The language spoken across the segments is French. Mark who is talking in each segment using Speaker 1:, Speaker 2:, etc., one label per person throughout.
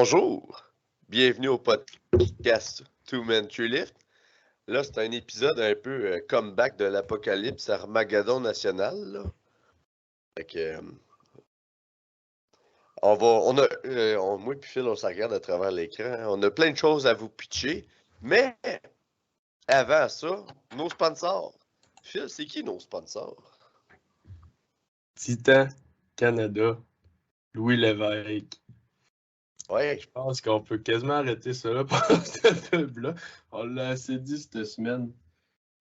Speaker 1: Bonjour, bienvenue au podcast Two Men Three Lift. Là, c'est un épisode un peu comeback de l'apocalypse Armageddon national. Là. Fait que, moi et Phil, on s'en regarde à travers l'écran. On a plein de choses à vous pitcher, mais avant ça, nos sponsors. Phil, c'est qui nos sponsors?
Speaker 2: Titan, Canada, Louis Lévesque.
Speaker 1: Ouais.
Speaker 2: Je pense qu'on peut quasiment arrêter ça là pour cette pub-là. On l'a assez dit cette semaine.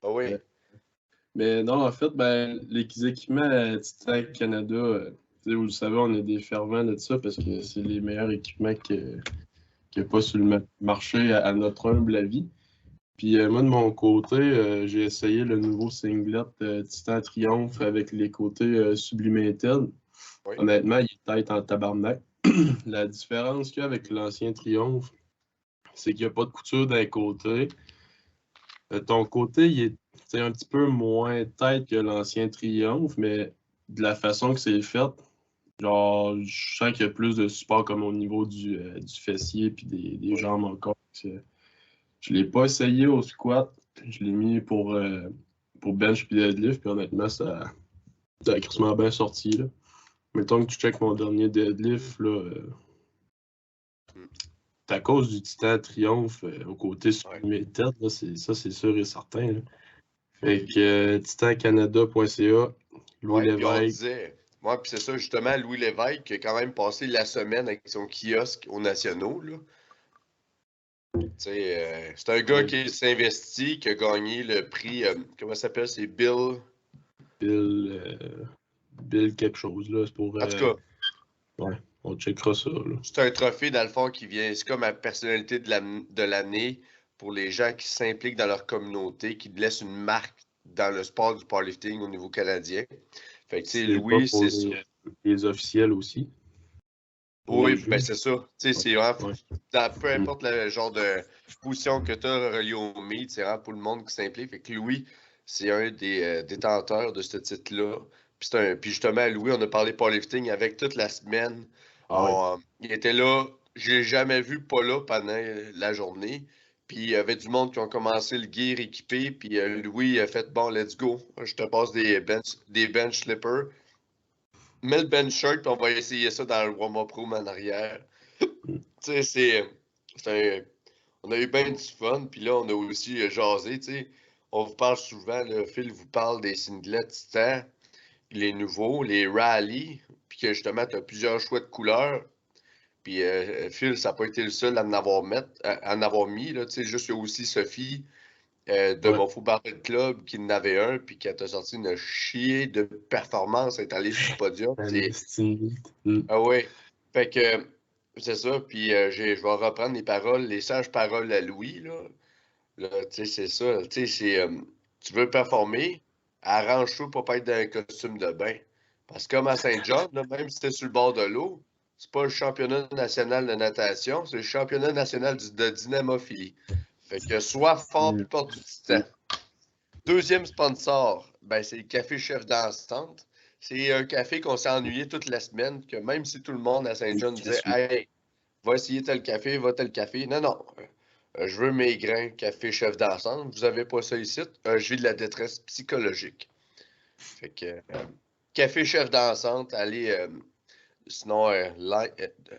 Speaker 1: Ah oui.
Speaker 2: Mais non, en fait, les équipements Titan Canada, vous le savez, on est des fervents de ça parce que c'est les meilleurs équipements qu'il n'y a pas sur le marché à notre humble avis. Puis moi, de mon côté, j'ai essayé le nouveau singlet Titan Triomphe avec les côtés Sublimated.
Speaker 1: Oui.
Speaker 2: Honnêtement, il est tête en tabarnak. La différence qu'il y a avec l'ancien Triomphe, c'est qu'il n'y a pas de couture d'un côté. Ton côté, il est un petit peu moins tête que l'ancien Triomphe, mais de la façon que c'est fait, genre, je sens qu'il y a plus de support comme au niveau du fessier et des jambes encore. Je ne l'ai pas essayé au squat. Je l'ai mis pour bench et deadlift, puis honnêtement, ça a crissement bien sorti. Là. Mettons que tu checkes mon dernier deadlift, là, c'est à cause du Titan Triomphe au côté Sublimated, c'est sûr et certain. Là. Fait que titancanada.ca, Louis Lévesque.
Speaker 1: Puis c'est ça, justement, Louis Lévesque qui a quand même passé la semaine avec son kiosque aux Nationaux. Là. C'est un gars qui s'investit, qui a gagné le prix, comment ça s'appelle? C'est Bill
Speaker 2: quelque chose, là. C'est pour.
Speaker 1: En tout cas.
Speaker 2: Ouais, on checkera ça, là.
Speaker 1: C'est un trophée, dans le fond, qui vient. C'est comme la personnalité de l'année pour les gens qui s'impliquent dans leur communauté, qui laissent une marque dans le sport du powerlifting au niveau canadien. Fait que, tu sais, Louis, c'est ça.
Speaker 2: Les officiels aussi.
Speaker 1: Oui, ben c'est ça. Tu sais, c'est vraiment. Peu importe le genre de position que tu as relié au meet, c'est vraiment pour le monde qui s'implique. Fait que Louis, c'est un des détenteurs de ce titre-là. Puis justement, Louis, on a parlé powerlifting avec toute la semaine. Il était là. Je l'ai jamais vu pas là pendant la journée. Puis il y avait du monde qui ont commencé le gear équipé. Puis Louis a fait bon, let's go. Je te passe des bench slippers. Mets le bench shirt, puis on va essayer ça dans le warm-up room en arrière. Tu sais, on a eu bien du fun, puis là, on a aussi jasé, tu sais. On vous parle souvent, le Phil vous parle des singlets Titan, les nouveaux, les rallyes, puis que justement, tu as plusieurs choix de couleurs. Puis Phil, ça n'a pas été le seul à en avoir mis, là, tu sais, juste il y a aussi Sophie de mon Faux Barbell Club qui en avait un, puis qui a sorti une chier de performance, est allé sur le podium. Ah ouais. Fait que c'est ça, puis je vais reprendre les sages paroles à Louis, là tu sais, c'est ça. Tu sais, c'est tu veux performer, arrange-toi pour pas être dans un costume de bain. Parce que comme à Saint-John, même si t'es sur le bord de l'eau, c'est pas le championnat national de natation, c'est le championnat national de dynamophilie. Fait que sois fort puis porte du titan. Deuxième sponsor, c'est le Café Chef Dansante. C'est un café qu'on s'est ennuyé toute la semaine, que même si tout le monde à Saint-John disait « Hey, va essayer tel café, va tel café. » Non, non. Je veux mes grains Café Chef Dansante. Vous avez pas ça ici. Je vis de la détresse psychologique. Fait que Café Chef Dansante, allez... Sinon,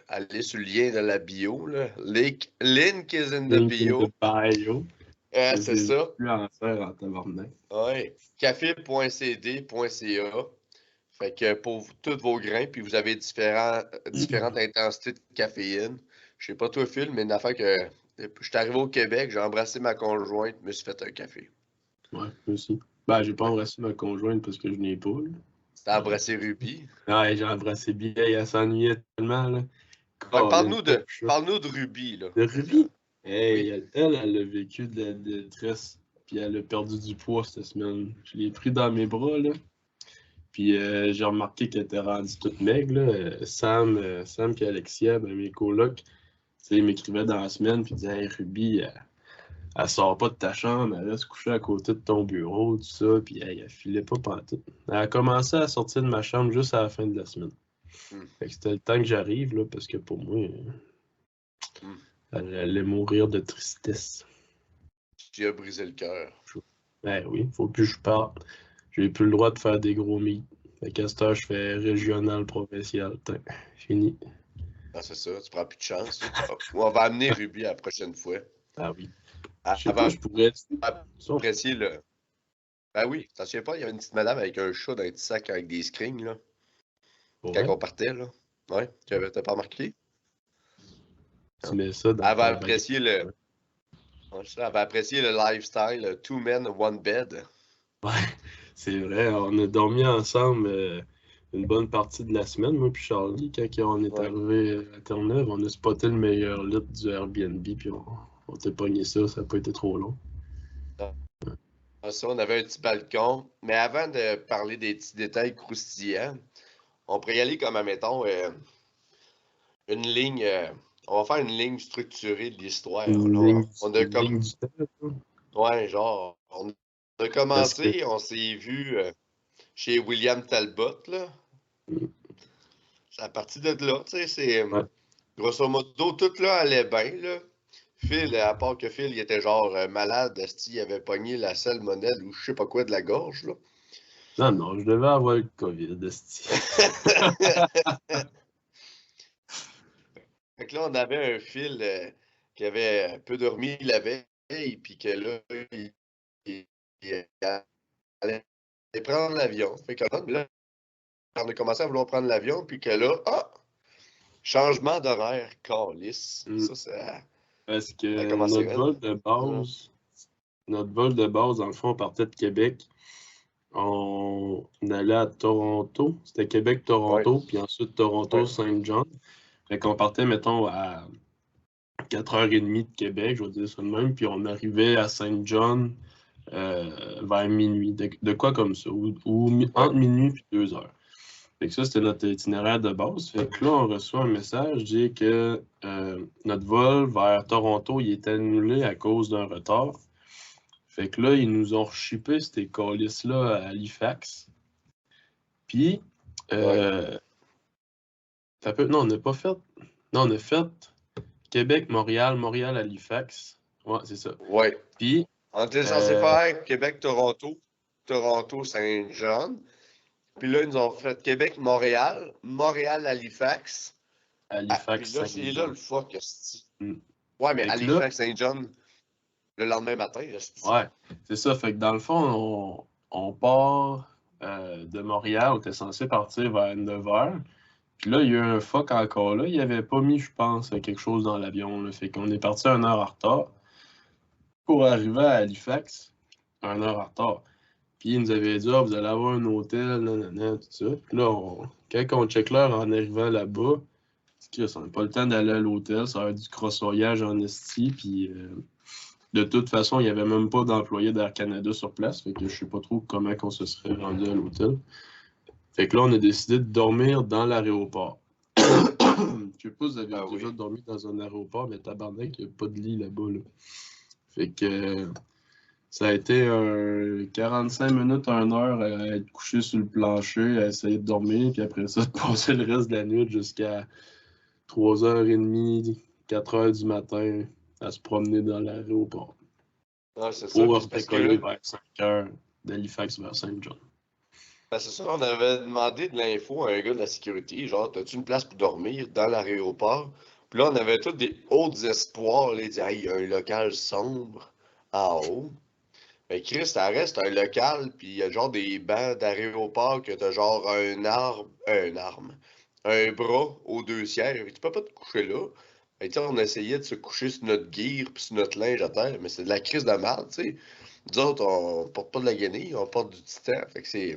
Speaker 1: allez sur le lien de la bio. Là. Link is in the bio. C'est ça. Ouais. Café.cd.ca. Fait que pour tous vos grains, puis vous avez différentes intensités de caféine. Je sais pas toi, Phil, mais une affaire que je suis arrivé au Québec, j'ai embrassé ma conjointe, je me suis fait un café.
Speaker 2: Ouais, moi aussi. J'ai pas embrassé ma conjointe parce que je n'ai pas.
Speaker 1: T'as embrassé Ruby?
Speaker 2: Ouais, j'ai embrassé bien, elle s'ennuyait tellement. Là.
Speaker 1: Parle-nous de Ruby, là.
Speaker 2: De Ruby? Hey, oui. Elle a vécu de la détresse, puis elle a perdu du poids cette semaine. Je l'ai pris dans mes bras, là. Puis j'ai remarqué qu'elle était rendue toute maigre, là. Sam et Alexia, mes colocs, ils m'écrivaient dans la semaine, puis ils disaient « Hey, Ruby, elle sort pas de ta chambre, elle reste couchée à côté de ton bureau, tout ça. » Puis elle filait pas pantoute. Elle a commencé à sortir de ma chambre juste à la fin de la semaine. Fait que c'était le temps que j'arrive, là, parce que pour moi, Elle allait mourir de tristesse.
Speaker 1: Tu as brisé le cœur.
Speaker 2: Ben oui, faut plus que je parle. J'ai plus le droit de faire des gros meets. Fait qu'à cette heure, je fais régional, provincial. Fini.
Speaker 1: Ah, c'est ça, tu prends plus de chance. On va amener Ruby la prochaine fois.
Speaker 2: Ah oui. Je sais
Speaker 1: Elle
Speaker 2: pas,
Speaker 1: va
Speaker 2: je pourrais.
Speaker 1: apprécier le. Ben oui, t'en souviens pas, il y avait une petite madame avec un chat dans un petit sac avec des screens, là. Quand on partait, là. Ouais, t'as pas remarqué?
Speaker 2: Tu mets ça dans
Speaker 1: Elle va
Speaker 2: ton
Speaker 1: apprécier le. Ouais, ça, elle va apprécier le lifestyle, two men, one bed.
Speaker 2: Ouais, c'est vrai. On a dormi ensemble une bonne partie de la semaine, moi puis Charlie. Quand on est arrivé à Terre-Neuve, on a spoté le meilleur lit du Airbnb, puis on t'a pogné ça, ça n'a pas été trop long.
Speaker 1: Ça, on avait un petit balcon. Mais avant de parler des petits détails croustillants, on pourrait y aller comme, admettons, une ligne. On va faire une ligne structurée de l'histoire.
Speaker 2: Une
Speaker 1: On a comme.
Speaker 2: ligne du temps.
Speaker 1: Ouais, genre, on a commencé, on s'est vu chez William Talbot, là. C'est à partir de là, tu sais, c'est.
Speaker 2: Ouais.
Speaker 1: Grosso modo, tout là allait bien, là. Phil, à part que Phil, il était genre malade, il avait pogné la salmonelle ou je sais pas quoi de la gorge, là.
Speaker 2: Non, je devais avoir le COVID, esti.
Speaker 1: Fait que là, on avait un Phil qui avait un peu dormi la veille, puis que là, il allait prendre l'avion. Fait que là, on a commencé à vouloir prendre l'avion, puis que là, changement d'horaire, calice. Ça
Speaker 2: Parce
Speaker 1: a
Speaker 2: que
Speaker 1: commencé
Speaker 2: notre vol de base, dans le fond, on partait de Québec. On allait à Toronto. C'était Québec-Toronto, puis ensuite Toronto-Saint-John. Fait qu'on partait, mettons, à 4h30 de Québec, je vais dire ça de même, puis on arrivait à Saint-John vers minuit. De quoi comme ça, ou entre minuit et 2h. Fait que ça, c'était notre itinéraire de base. Fait que là, on reçoit un message dit que notre vol vers Toronto, il est annulé à cause d'un retard. Fait que là, ils nous ont shippé ces calices-là à Halifax. Puis, non, on n'a pas fait. Non, on a fait Québec, Montréal, Montréal, Halifax. Ouais, c'est ça.
Speaker 1: Ouais.
Speaker 2: Puis.
Speaker 1: On était censé faire Québec-Toronto, Toronto-Saint-Jean. Puis là, ils nous ont fait Québec-Montréal, Montréal-Halifax. Puis là, c'est là le fuck, esti. Ouais, mais Halifax-Saint-John, le lendemain matin, esti.
Speaker 2: Ouais, c'est ça. Fait que dans le fond, on part de Montréal. On était censé partir vers 9h. Puis là, il y a eu un fuck encore là. Il avait pas mis, je pense, quelque chose dans l'avion. Fait qu'on est parti 1 heure en retard pour arriver à Halifax, 1 heure en retard. Puis il nous avait dit, vous allez avoir un hôtel, nanana, tout ça. Puis là, quand on check l'heure en arrivant là-bas, on n'a pas le temps d'aller à l'hôtel, ça va être du crossoyage en esti. Puis de toute façon, il n'y avait même pas d'employé d'Air Canada sur place. Fait que je sais pas trop comment on se serait rendu à l'hôtel. Fait que là, on a décidé de dormir dans l'aéroport. Je sais pas si vous avez déjà dormi dans un aéroport, mais tabarnak, il n'y a pas de lit là-bas. Là. Fait que ça a été 45 minutes, 1 heure à être couché sur le plancher, à essayer de dormir, puis après ça, de passer le reste de la nuit jusqu'à 3h30, 4h du matin à se promener dans l'aéroport.
Speaker 1: Ah, c'est ça.
Speaker 2: Pour décoller vers 5h d'Halifax vers Saint-John.
Speaker 1: Ben c'est ça, on avait demandé de l'info à un gars de la sécurité, genre, t'as-tu une place pour dormir dans l'aéroport? Puis là, on avait tous des hauts espoirs, là, il dit, il y a un local sombre en haut. Mais Chris, ça reste un local, puis il y a genre des bancs d'aéroport que t'as genre un bras aux 2 tiers. Tu peux pas te coucher là. Et on essayait de se coucher sur notre gear puis sur notre linge à terre, mais c'est de la crise de merde, tu sais. Nous autres, on porte pas de la guenille, on porte du titan. Fait que c'est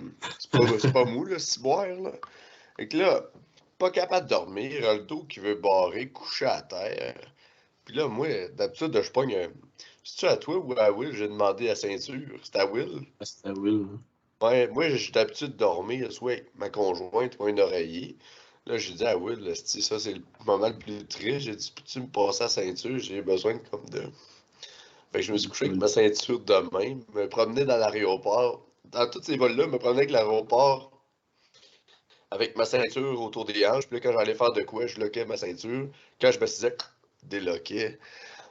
Speaker 1: pas mou, là, ciboire, là. Fait que là, pas capable de dormir, le dos qui veut barrer, couché à terre. Puis là, moi, d'habitude, je pogne un. C'est-tu à toi ou à Will? J'ai demandé la ceinture. C'est à Will?
Speaker 2: C'est à Will.
Speaker 1: Ouais, moi, j'ai d'habitude de dormir, soit avec ma conjointe ou un oreiller. Là, j'ai dit à Will, ça, c'est le moment le plus triste. J'ai dit, peux-tu me passer la ceinture? J'ai besoin comme de. Fait que je me suis couché avec ma ceinture de même, me promener dans l'aéroport. Dans tous ces vols-là, me promener avec l'aéroport avec ma ceinture autour des hanches. Puis là, quand j'allais faire de quoi, je loquais ma ceinture. Quand je me disais, déloquait.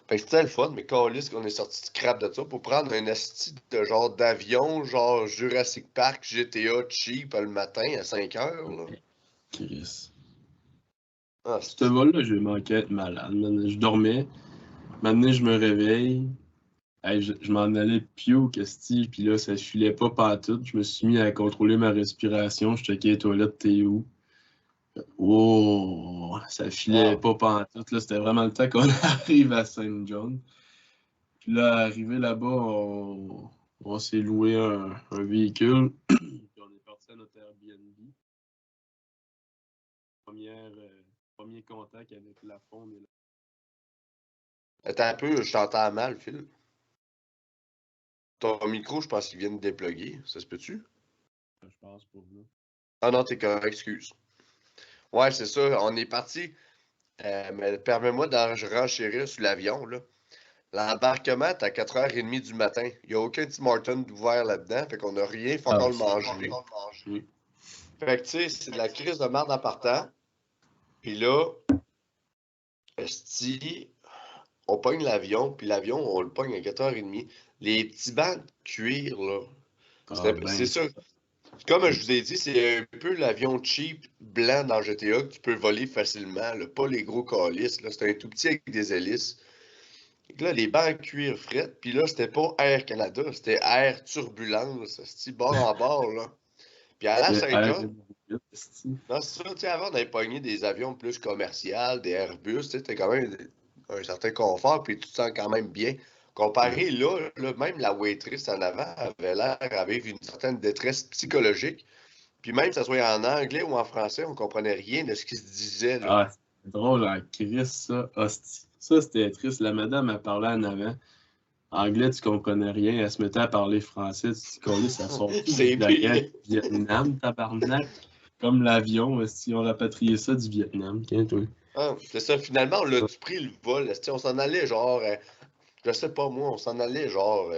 Speaker 1: Fait que c'était le fun, mais câlisse qu'on est sorti de crap de ça pour prendre un asti de genre d'avion, genre Jurassic Park, GTA cheap le matin à 5 heures. Là.
Speaker 2: Chris.
Speaker 1: Ah,
Speaker 2: Ce vol-là, j'ai manqué être malade. Man. Je dormais. Maintenant, je me réveille. Hey, je m'en allais pio, Steve, puis là, ça filait pas pantoute. Je me suis mis à contrôler ma respiration. Je checkais les toilettes, t'es où? Oh, ça filait pas pantoute. Là, c'était vraiment le temps qu'on arrive à Saint John. Puis là, arrivé là-bas, on s'est loué un véhicule. Puis on est parti à notre Airbnb. Premier contact avec la faune et la...
Speaker 1: Attends un peu, je t'entends mal, Phil. Ton micro, je pense qu'il vient de dépluguer. Ça se peut-tu?
Speaker 2: Je pense pour vous.
Speaker 1: Ah non, t'es correct, excuse. Ouais, c'est ça. On est parti. Mais permets-moi d'en renchérir sur l'avion, là. L'embarquement est à 4h30 du matin. Il n'y a aucun Tim Hortons ouvert là-dedans. Fait qu'on n'a rien, faut qu'on le manger.
Speaker 2: Oui.
Speaker 1: Fait que, tu sais, c'est de la crise de merde en partant. Puis là, esti, on pogne l'avion, puis l'avion, on le pogne à 4h30. Les petits bancs de cuir, là. C'est ça. Comme je vous ai dit, c'est un peu l'avion cheap blanc dans GTA que tu peux voler facilement. Là. Pas les gros calices. C'est un tout petit avec des hélices. Et là, les bancs en cuir fret, puis là, c'était pas Air Canada, c'était Air Turbulence. C'était bord en bord, là. Puis à la Saint-John, non, c'est ça, tu sais, avant, on avait pogné des avions plus commerciaux, des Airbus, tu sais, t'as quand même un certain confort, puis tu te sens quand même bien. Comparé là, même la waitress en avant avait l'air avec une certaine détresse psychologique. Puis même que ça soit en anglais ou en français, on comprenait rien de ce qui se disait, là.
Speaker 2: Ah, c'est drôle en Chris, ça. Hostie. Ça, c'était triste. La madame, elle parlait en avant. Anglais, tu comprenais rien. Elle se mettait à parler français. Tu te connais, ça sort tout
Speaker 1: C'est
Speaker 2: de la guerre
Speaker 1: pire.
Speaker 2: du Vietnam, tabarnak. Comme l'avion, si on rapatrié ça du Vietnam. Tiens, toi.
Speaker 1: Ah, c'est ça, finalement, on l'a pris le vol. On s'en allait genre, je sais pas moi, on s'en allait genre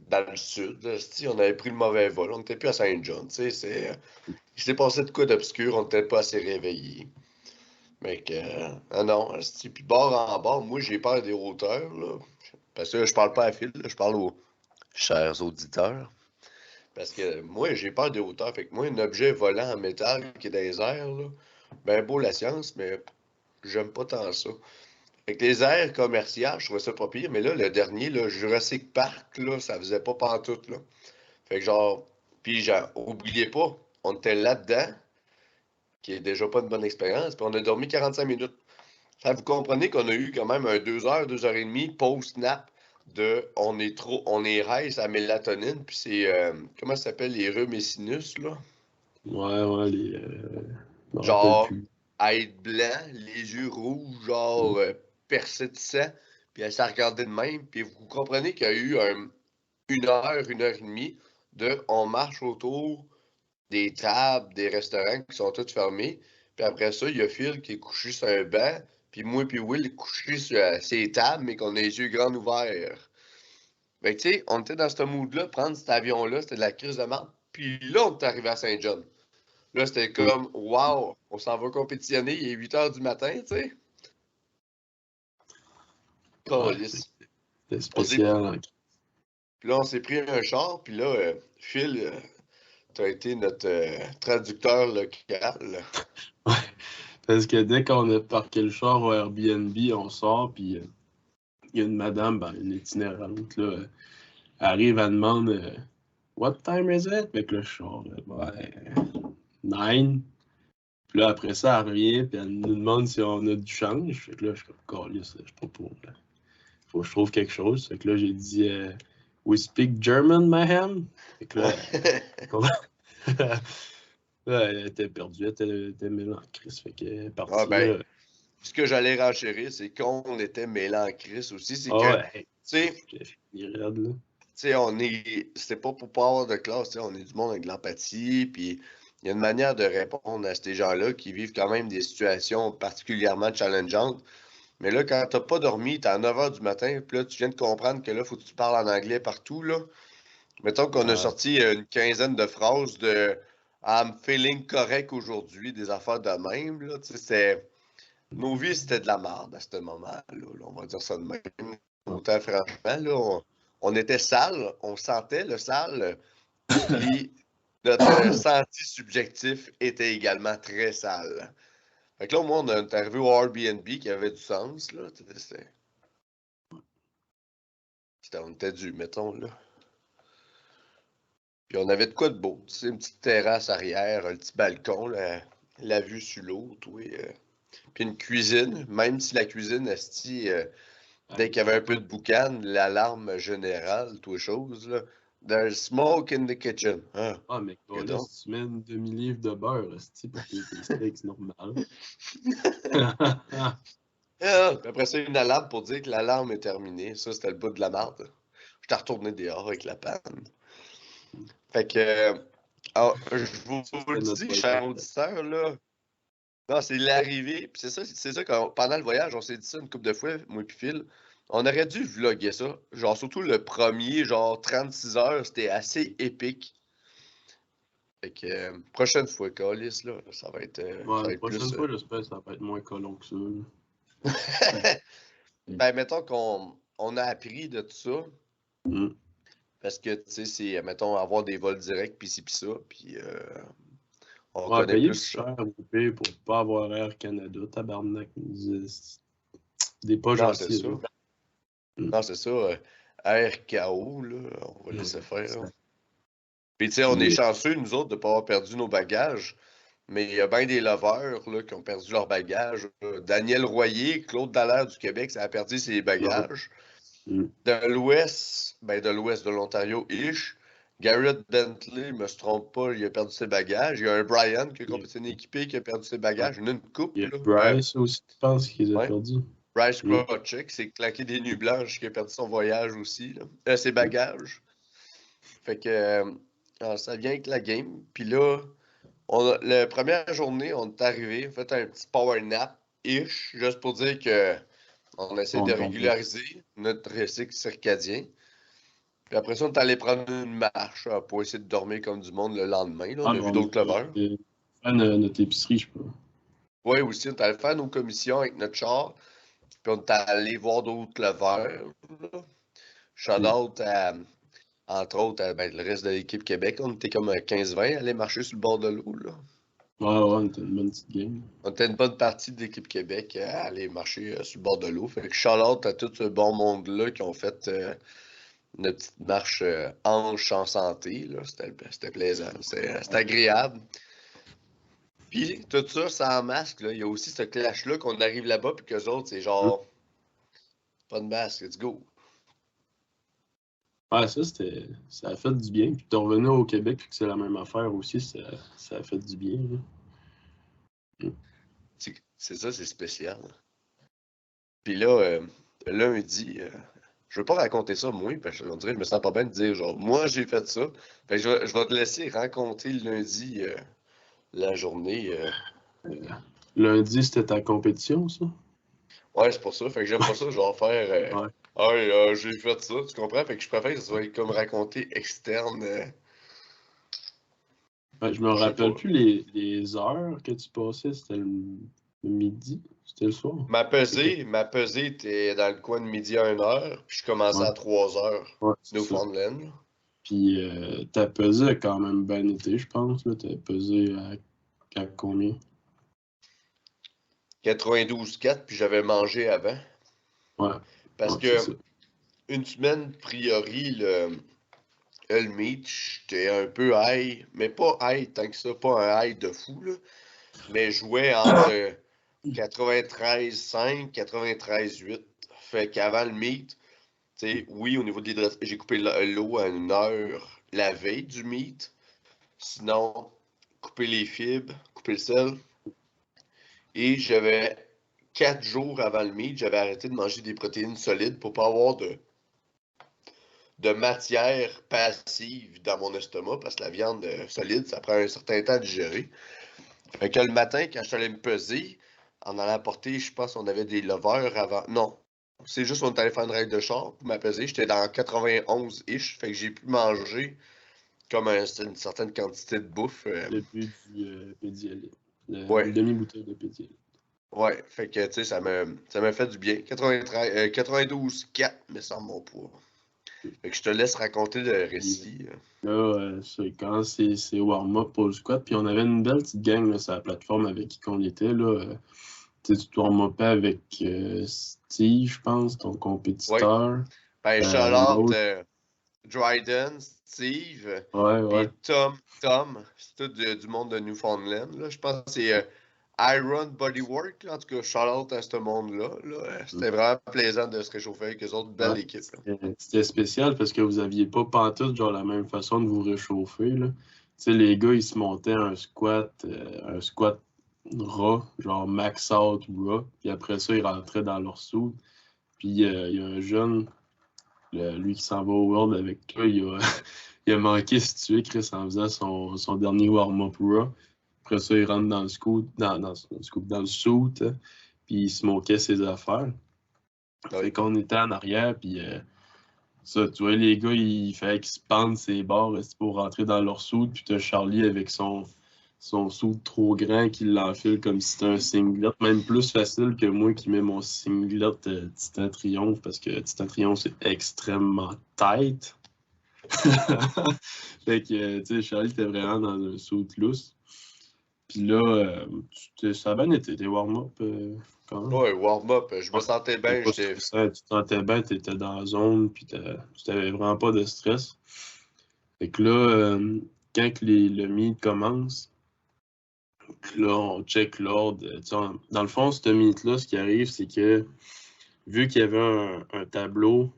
Speaker 1: dans le sud. Là, on avait pris le mauvais vol, on n'était plus à Saint-John. Il s'est passé de quoi d'obscur, on n'était pas assez réveillés. Mais que, ah non, puis bord en bord, moi j'ai peur des hauteurs. Là, parce que je parle pas à Phil, là, je parle aux chers auditeurs. Parce que moi j'ai peur des hauteurs. Fait que moi, un objet volant en métal qui est dans les airs, là, ben beau la science, mais j'aime pas tant ça. Fait que les aires commerciales, je trouvais ça pas pire, mais là, le dernier, là, Jurassic Park, là, ça faisait pas pantoute, là. Fait que genre, puis genre, oubliez pas, on était là-dedans, qui est déjà pas une bonne expérience, puis on a dormi 45 minutes. Ça, vous comprenez qu'on a eu quand même un 2 heures, 2h30 post-nap de on est rise à mélatonine, puis c'est, comment ça s'appelle, les rhumes et sinus, là?
Speaker 2: Ouais, les. Je me rappelle
Speaker 1: Genre,
Speaker 2: plus.
Speaker 1: à être blanc, les yeux rouges, genre percés de sang, puis elle s'est regardée de même, puis vous comprenez qu'il y a eu une heure et demie de on marche autour des tables, des restaurants qui sont tous fermés, puis après ça, il y a Phil qui est couché sur un banc, puis moi puis Will est couché sur ces tables, mais qu'on a les yeux grands ouverts. Fait que tu sais, on était dans ce mood-là, prendre cet avion-là, c'était de la crise de merde, puis là, on est arrivé à Saint-John. Là, c'était comme, wow, on s'en va compétitionner, il est 8 h du matin, tu sais.
Speaker 2: Ouais,
Speaker 1: Calisse.
Speaker 2: c'était spécial.
Speaker 1: Puis là, on s'est pris un char, puis là, Phil, t'as été notre traducteur local.
Speaker 2: Ouais, parce que dès qu'on a parqué le char au Airbnb, on sort, puis il y a une madame, ben, une itinérante, là, elle arrive, elle demande What time is it? Avec le char, là, ouais, 9. Puis là, après ça, elle revient, puis elle nous demande si on a du change. Fait que là, je suis comme, calisse, je suis pas pour. Là. Faut que je trouve quelque chose. Fait que là, j'ai dit We speak German, ma'am? Fait que là, là, elle était perdue, elle était mêlée en crise. Fait qu'elle est
Speaker 1: Ah
Speaker 2: partie
Speaker 1: ben,
Speaker 2: là.
Speaker 1: ce que j'allais renchérir, c'est qu'on était mêlés en crise aussi. C'est
Speaker 2: Ah
Speaker 1: que,
Speaker 2: ouais,
Speaker 1: tu sais,
Speaker 2: j'ai fini raide, là.
Speaker 1: c'était pas pour pas avoir de classe, tu sais, on est du monde avec de l'empathie, puis il y a une manière de répondre à ces gens-là qui vivent quand même des situations particulièrement challengeantes. Mais là, quand t'as pas dormi, t'es à 9 h du matin, puis là, tu viens de comprendre que là, faut que tu parles en anglais partout, là. Mettons qu'on a
Speaker 2: Ouais.
Speaker 1: sorti une quinzaine de phrases de I'm feeling correct aujourd'hui, des affaires de même, là. Tu sais, nos vies, c'était de la merde à ce moment-là. On va dire ça de même. Autant franchement, là, on était sale, on sentait le sale, puis notre senti subjectif était également très sale. Fait que là, au moins, on est arrivé au Airbnb qui avait du sens, là. On était dû, mettons, là. Puis on avait de quoi de beau. Tu sais, une petite terrasse arrière, un petit balcon, la vue sur l'eau, tout. Puis une cuisine, même si la cuisine, esti, dès qu'il y avait un peu de boucan, l'alarme générale, tout les choses, là. There's smoke in the kitchen. Hein?
Speaker 2: Ah, mais
Speaker 1: Que
Speaker 2: là,
Speaker 1: donc?
Speaker 2: si tu mets une demi-livre de beurre, esti, pour tes steaks, c'est normal.
Speaker 1: Puis après ça, une alarme pour dire que l'alarme est terminée. Ça, c'était le bout de la marde. J'étais retourné dehors avec la panne. Fait que, je vous
Speaker 2: Ça,
Speaker 1: le
Speaker 2: c'était notre
Speaker 1: dis,
Speaker 2: boycott.
Speaker 1: cher auditeur, là. Non, c'est l'arrivée. Puis c'est ça, pendant le voyage, on s'est dit ça une couple de fois, moi et Phil. On aurait dû vlogger ça. Genre, surtout le premier, genre 36 heures, c'était assez épique. Fait que, prochaine fois, Calis, là,
Speaker 2: Ouais,
Speaker 1: ça va
Speaker 2: la
Speaker 1: être
Speaker 2: prochaine
Speaker 1: plus.
Speaker 2: fois, j'espère que ça va être moins collant que ça. Là.
Speaker 1: Ben, mettons qu'on a appris de tout ça.
Speaker 2: Mm.
Speaker 1: Parce que, tu sais, c'est, mettons, avoir des vols directs, pis ci, pis ça. Puis, on
Speaker 2: Ouais,
Speaker 1: connaît
Speaker 2: payer plus
Speaker 1: plus.
Speaker 2: cher au pire pour pas avoir Air Canada, tabarnak. Des pas
Speaker 1: Non, c'est
Speaker 2: gentils,
Speaker 1: ça.
Speaker 2: là. Mm.
Speaker 1: Non, c'est ça. RKO, là, on va laisser
Speaker 2: Ouais,
Speaker 1: faire.
Speaker 2: ça-
Speaker 1: Puis, tu sais, on est
Speaker 2: Puis,
Speaker 1: chanceux, nous autres, de ne pas avoir perdu nos bagages. Mais il y a bien des lovers là, qui ont perdu leurs bagages. Daniel Royer, Claude Dallaire du Québec, ça a perdu ses
Speaker 2: ouais.
Speaker 1: bagages.
Speaker 2: Mm.
Speaker 1: De l'ouest de l'Ontario, ish. Garrett Bentley, je me se trompe pas, il a perdu ses bagages. Il y a un Brian qui est
Speaker 2: Il
Speaker 1: complètement équipé qui a perdu ses
Speaker 2: ouais.
Speaker 1: bagages. Il y en a une
Speaker 2: Il y
Speaker 1: couple,
Speaker 2: a
Speaker 1: là.
Speaker 2: Bryce aussi, je pense qu'il les a
Speaker 1: Ouais.
Speaker 2: perdus.
Speaker 1: Bryce
Speaker 2: Mm.
Speaker 1: Krawczyk s'est claqué des nuits blanches qui a perdu son voyage aussi, là. Ses
Speaker 2: Mm.
Speaker 1: bagages. Fait que ça vient avec la game. Puis là, la première journée, on est arrivé, on fait un petit power nap-ish, juste pour dire que on essaie
Speaker 2: On
Speaker 1: de
Speaker 2: dormait.
Speaker 1: régulariser notre cycle circadien. Puis après ça, on est allé prendre une marche pour essayer de dormir comme du monde le lendemain. Là. On
Speaker 2: Ah,
Speaker 1: a
Speaker 2: mais
Speaker 1: vu
Speaker 2: on
Speaker 1: d'autres
Speaker 2: était
Speaker 1: lovers.
Speaker 2: faire notre épicerie, je pense.
Speaker 1: Oui, aussi, on est allé faire nos commissions avec notre char. Puis on est allé voir d'autres lovers. Shout
Speaker 2: Mm.
Speaker 1: out à, entre autres, ben, le reste de l'équipe Québec. On était comme 15-20 à aller marcher sur le bord de l'eau. Là.
Speaker 2: Ouais, ouais, on était une bonne petite game.
Speaker 1: On était une bonne partie de l'équipe Québec à aller marcher sur le bord de l'eau. Fait que shout out à tout ce bon monde-là qui ont fait notre petite marche hanche en santé. Là. C'était plaisant. C'était agréable. Puis tout ça, sans masque, là, il y a aussi ce clash-là qu'on arrive là-bas, puis qu'eux autres, c'est
Speaker 2: Mm.
Speaker 1: genre, pas de masque, let's go.
Speaker 2: Ouais, ça a fait du bien. Puis t'es revenu au Québec, puis que c'est la même affaire aussi, ça a fait du bien. Là. Mm.
Speaker 1: C'est ça, c'est spécial. Puis là, lundi, je veux pas raconter ça, moi, parce qu'on dirait que je me sens pas bien de dire, genre, moi, j'ai fait ça. Fait que je vais te laisser raconter le lundi la journée.
Speaker 2: Euh, Lundi, c'était ta compétition, ça?
Speaker 1: Ouais, c'est pour ça. Fait que j'aime pas ça, je vais faire.
Speaker 2: Ouais.
Speaker 1: Hey, j'ai fait ça, tu comprends? Fait que je préfère que ça soit comme raconté externe.
Speaker 2: Ouais, je me
Speaker 1: Je sais
Speaker 2: rappelle
Speaker 1: pas.
Speaker 2: plus les heures que tu passais. C'était le midi? C'était le soir? C'était...
Speaker 1: Ma pesée était dans le coin de midi à 1h, puis je commençais
Speaker 2: Ouais,
Speaker 1: à 3h,
Speaker 2: ouais, c'est ça.
Speaker 1: Newfoundland. Là.
Speaker 2: Puis ta pesée a quand même bien été, je pense. T'as pesé à combien?
Speaker 1: 92,4, puis j'avais mangé avant.
Speaker 2: Ouais,
Speaker 1: Parce
Speaker 2: ouais, c'est
Speaker 1: que
Speaker 2: ça.
Speaker 1: une semaine, priori, le meat, j'étais un peu high, mais pas high tant que ça, pas un high de fou, là. Mais je jouais entre 93,5, 93,8. Fait qu'avant le meat, tu sais, oui, au niveau de l'hydratation, j'ai coupé l'eau à 1h la veille du meat. Sinon, couper les fibres, couper le sel. Et j'avais 4 jours avant le meat, j'avais arrêté de manger des protéines solides pour pas avoir de matière passive dans mon estomac parce que la viande solide, ça prend un certain temps à digérer. Fait que le matin, quand je suis allé me peser, en allant apporter, je pense qu'on avait des lovers avant. Non. C'est juste qu'on est allé faire une règle de char pour m'apaiser. J'étais dans 91-ish. Fait que j'ai pu manger comme une certaine quantité de bouffe.
Speaker 2: Le but du Pédialyte.
Speaker 1: Ouais.
Speaker 2: Une demi-bouteille de Pédialyte.
Speaker 1: Ouais, fait que, tu sais, ça m'a fait du bien. 92,4, mais sans mon poids. Fait que je te laisse raconter le récit.
Speaker 2: Là, c'est quand c'est warm-up pour le squat. Puis on avait une belle petite gang là, sur la plateforme avec qui qu'on était. Là. Tu te warm-upais avec Steve, je pense, ton
Speaker 1: Ouais.
Speaker 2: compétiteur.
Speaker 1: Ben, shout-out
Speaker 2: L'autre.
Speaker 1: Dryden, Steve,
Speaker 2: Ouais, ouais.
Speaker 1: puis Tom, c'est tout du monde de Newfoundland. Là. Je pense que c'est Iron Bodywork. Là. En tout cas, shout-out à ce monde-là. Là. C'était vraiment plaisant de se réchauffer avec eux autres.
Speaker 2: Ouais.
Speaker 1: Belle équipe.
Speaker 2: C'était spécial parce que vous aviez pas pantoute genre la même façon de vous réchauffer. Là. Tu sais, les gars, ils se montaient un squat raw, genre max out raw. Puis après ça, ils rentraient dans leur soude. Puis il y a un jeune, lui qui s'en va au World avec toi, il a manqué se tuer, Chris, en faisant son dernier warm-up raw. Après ça, il rentre dans le scoot, dans le suit, puis il se moquait ses affaires.
Speaker 1: Oui.
Speaker 2: Fait qu'on était en arrière, puis ça, tu vois, les gars, il fallait qu'ils se pendent ses barres pour rentrer dans leur soude, puis t'as Charlie avec son soude trop grand qui l'enfile comme si c'était un singlet, même plus facile que moi qui mets mon singlet Titan Triomphe, parce que Titan Triomphe, c'est extrêmement tight. Fait que, tu sais, Charlie était vraiment dans un soude lousse. Puis là, ça a bien été, tes warm-up quand même.
Speaker 1: Ouais, warm-up. Je me sentais bien.
Speaker 2: Tu te sentais bien, tu étais dans la zone, puis tu n'avais vraiment pas de stress. Fait que là, quand que le meet commence, là, on check l'ordre. Dans le fond, ce meet-là, ce qui arrive, c'est que vu qu'il y avait un tableau,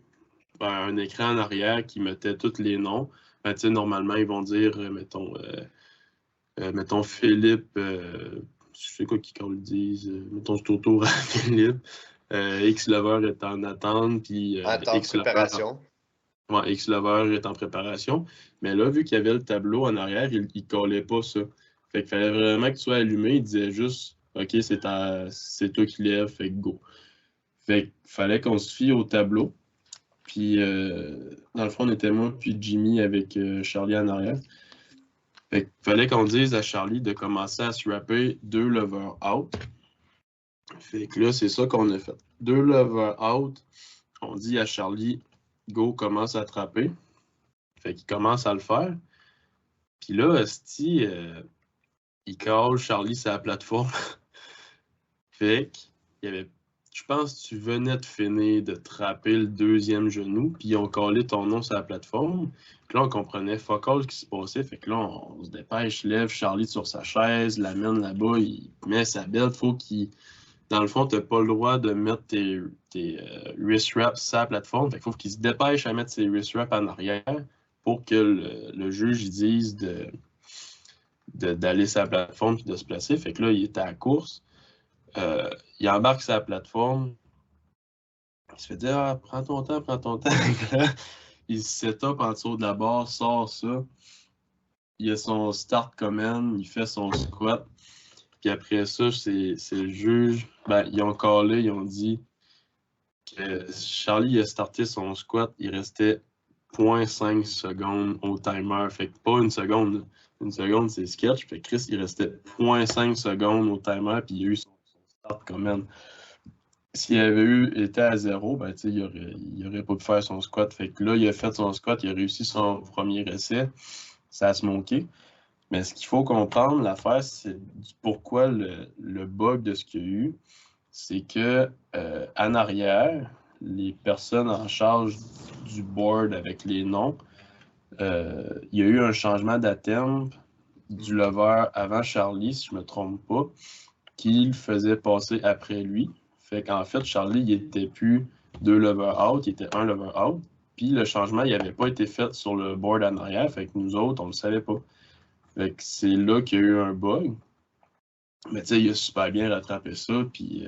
Speaker 2: un écran en arrière qui mettait tous les noms, ben, normalement, ils vont dire, mettons Philippe, je sais quoi qu'ils le disent, mettons c'est autour à Philippe, X-Lover est en attente, puis
Speaker 1: préparation.
Speaker 2: X-Lover est en préparation. Mais là, vu qu'il y avait le tableau en arrière, il ne collait pas ça. Fait qu'il fallait vraiment que tu sois allumé. Il disait juste OK, c'est toi qui lèves, fait que go. Fait qu'il fallait qu'on se fie au tableau. Puis, dans le fond, on était moi puis Jimmy avec Charlie en arrière. Fait qu'il fallait qu'on dise à Charlie de commencer à se rapper 2 levers out. Fait que là, c'est ça qu'on a fait. 2 levers out. On dit à Charlie, go, commence à attraper. Fait qu'il commence à le faire. Puis là, Asti, il call Charlie sur la plateforme. Fait qu'il y avait, je pense que tu venais de finir de trapper le deuxième genou, puis ils ont collé ton nom sur la plateforme. Puis là, on comprenait fuck all ce qui se passait. Fait que là, on se dépêche, lève Charlie sur sa chaise, l'amène là-bas, il met sa belle. Faut qu'il. Dans le fond, tu n'as pas le droit de mettre tes wrist wraps sur la plateforme. Fait qu'il faut qu'il se dépêche à mettre ses wrist wraps en arrière pour que le juge il dise d'aller sur la plateforme et de se placer. Fait que là, il était à la course. Il embarque sur la plateforme. Il se fait dire ah, prends ton temps, prends ton temps. Il se set up en dessous de la barre, sort ça. Il a son start command, il fait son squat. Puis après ça, c'est le juge. Ben, ils ont callé, ils ont dit que Charlie a starté son squat, il restait 0.5 secondes au timer. Fait que pas une seconde. Une seconde, c'est sketch. Fait que Chris, il restait 0.5 secondes au timer, puis il a eu son start command. S'il avait été à 0, ben, il aurait pas pu faire son squat. Fait que là, il a fait son squat, il a réussi son premier essai. Ça a smoké. Mais ce qu'il faut comprendre, l'affaire, c'est pourquoi le bug de ce qu'il y a eu, c'est que en arrière, les personnes en charge du board avec les noms, il y a eu un changement d'attempt du lever avant Charlie, si je ne me trompe pas, qu'il faisait passer après lui. Fait qu'en fait, Charlie, il n'était plus 2 lever out, il était 1 lever out. Puis le changement, il n'avait pas été fait sur le board en arrière, fait que nous autres, on ne le savait pas. Fait que c'est là qu'il y a eu un bug. Mais tu sais, il a super bien rattrapé ça, puis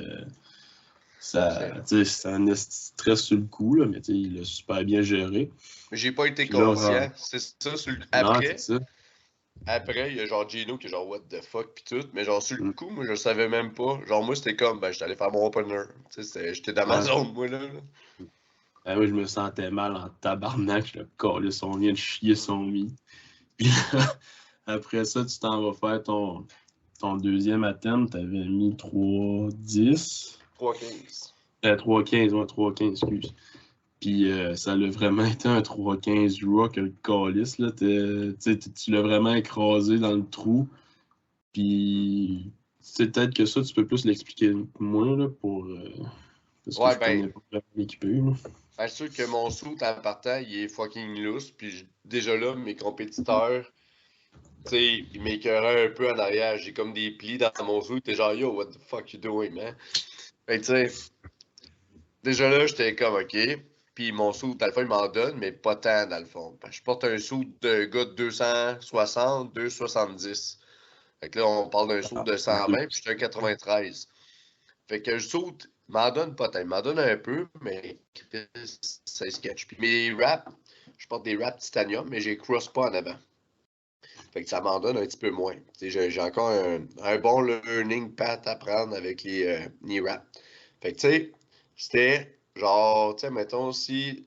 Speaker 2: ça un stress sur le coup, là, mais il l'a super bien géré.
Speaker 1: Mais j'ai pas été conscient. C'est ça, après.
Speaker 2: Non,
Speaker 1: Après, il y a genre Gino qui est genre what the fuck pis tout, mais genre sur le coup, moi je le savais même pas. Genre moi c'était comme ben j'étais allé faire mon opener. J'étais dans ma zone moi là.
Speaker 2: Moi je me sentais mal en tabarnak, je le collais son lien de chier son mi. Puis après ça, tu t'en vas faire ton deuxième attempt, tu avais mis 3-10.
Speaker 1: 3-15.
Speaker 2: 3-15, ouais, 3-15, excuse. Puis ça l'a vraiment été un 3-15 rock, le calice, là. Tu l'as vraiment écrasé dans le trou. Puis c'est peut-être que ça, tu peux plus l'expliquer que moi, là, parce que
Speaker 1: Ouais,
Speaker 2: je connais pas vraiment l'équipé, là.
Speaker 1: Ben, c'est sûr que mon suit en partant, il est fucking loose. Puis déjà là, mes compétiteurs, tu sais, ils m'écœuraient un peu en arrière. J'ai comme des plis dans mon suit. T'es genre, yo, what the fuck you doing, man? Fait que, tu sais, déjà là, j'étais comme, OK. Puis mon suit, dans le fond, il m'en donne, mais pas tant, dans le fond. Parce que je porte un suit de gars de 260, 270. Fait que là, on parle d'un suit de 120, puis je suis un 93. Fait que le suit m'en donne pas tant. Il m'en donne un peu, mais c'est sketch. Puis mes wraps, je porte des wraps titanium, mais j'ai cross pas en avant. Fait que ça m'en donne un petit peu moins. J'ai encore un bon learning path à prendre avec les wraps. Fait que tu sais, c'était genre, tu sais, mettons, si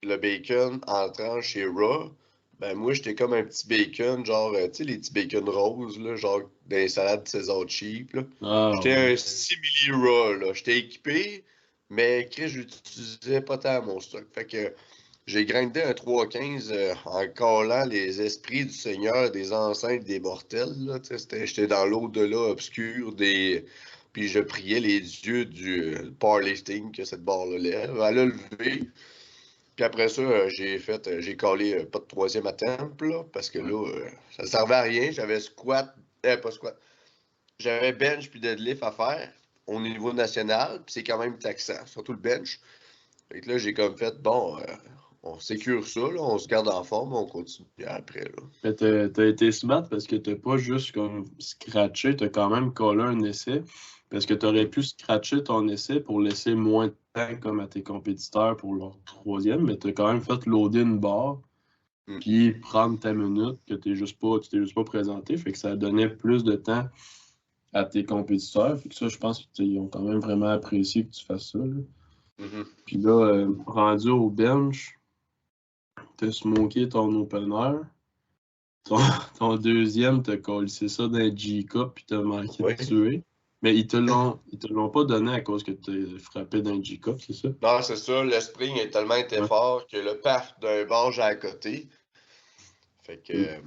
Speaker 1: le bacon en tranche chez Raw, ben moi j'étais comme un petit bacon, genre, tu sais, les petits bacon roses, là, genre des salades César cheap, là.
Speaker 2: Ah,
Speaker 1: J'étais
Speaker 2: ouais.
Speaker 1: un simili Raw, là. J'étais équipé, mais Chris, je l'utilisais pas tant à mon stock. Fait que j'ai grindé un 3-15 en callant les esprits du Seigneur, des ancêtres, des mortels, là. Tu sais, j'étais dans l'au-delà obscur des. Puis je priais les dieux du powerlifting que cette barre-là lève. Elle a levé. Puis après ça, j'ai collé pas de troisième à temple, là, parce que là, ça servait à rien. J'avais squat, pas squat. J'avais bench puis deadlift à faire au niveau national, puis c'est quand même taxant, surtout le bench. Fait que là, j'ai comme fait, bon, on sécure ça, là, on se garde en forme, on continue après, là.
Speaker 2: Mais t'as été smart parce que t'as pas juste comme scratché, t'as quand même collé un essai. Parce que t'aurais pu scratcher ton essai pour laisser moins de temps comme à tes compétiteurs pour leur troisième, mais t'as quand même fait loader une barre,
Speaker 1: Mm.
Speaker 2: puis prendre ta minute que tu t'es juste pas présenté. Fait que ça donnait plus de temps à tes compétiteurs. Fait que ça, je pense qu'ils ont quand même vraiment apprécié que tu fasses ça, là.
Speaker 1: Mhm.
Speaker 2: Puis là, rendu au bench, t'as smoké ton opener. Ton deuxième, t'as collé ça d'un G-Cup puis t'as manqué de
Speaker 1: Oui.
Speaker 2: tuer. Mais ils te l'ont pas donné à cause que t'as frappé d'un G-Cup, c'est ça?
Speaker 1: Non, c'est ça, le spring a tellement été
Speaker 2: Ouais.
Speaker 1: fort que le paf d'un bord, j'ai à côté. Fait que
Speaker 2: Mm.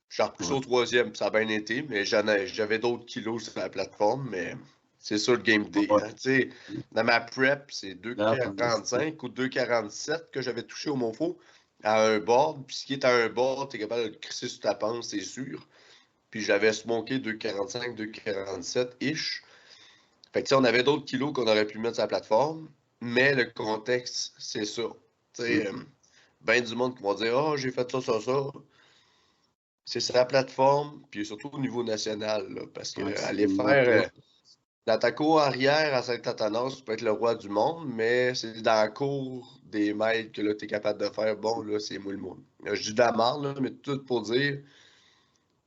Speaker 1: j'ai repris ça
Speaker 2: Ouais.
Speaker 1: au troisième, puis ça a bien été, mais j'avais d'autres kilos sur la plateforme, mais c'est ça le game day.
Speaker 2: Ouais.
Speaker 1: Hein. Tu sais, dans ma prep, c'est
Speaker 2: Là, pendant ce temps.
Speaker 1: 2,45 ou 2,47 que j'avais touché au Monfaux à un board. Puis ce qui est à un board, t'es capable de le crisser sur ta panse, c'est sûr. Puis j'avais smoké 2,45, 2,47-ish. Fait que tu sais, on avait d'autres kilos qu'on aurait pu mettre sur la plateforme, mais le contexte, c'est ça. Tu sais,
Speaker 2: Mm.
Speaker 1: ben du monde qui vont dire, oh, j'ai fait ça, ça, ça. C'est sur la plateforme, puis surtout au niveau national, là, parce que
Speaker 2: Ouais,
Speaker 1: aller
Speaker 2: c'est
Speaker 1: faire
Speaker 2: pas.
Speaker 1: dans ta cour arrière à Saint-Athanas, tu peux être le roi du monde, mais c'est dans la cour des maîtres que là, tu es capable de faire. Bon, là, c'est moi le monde. Je dis de la marde, là, mais tout pour dire,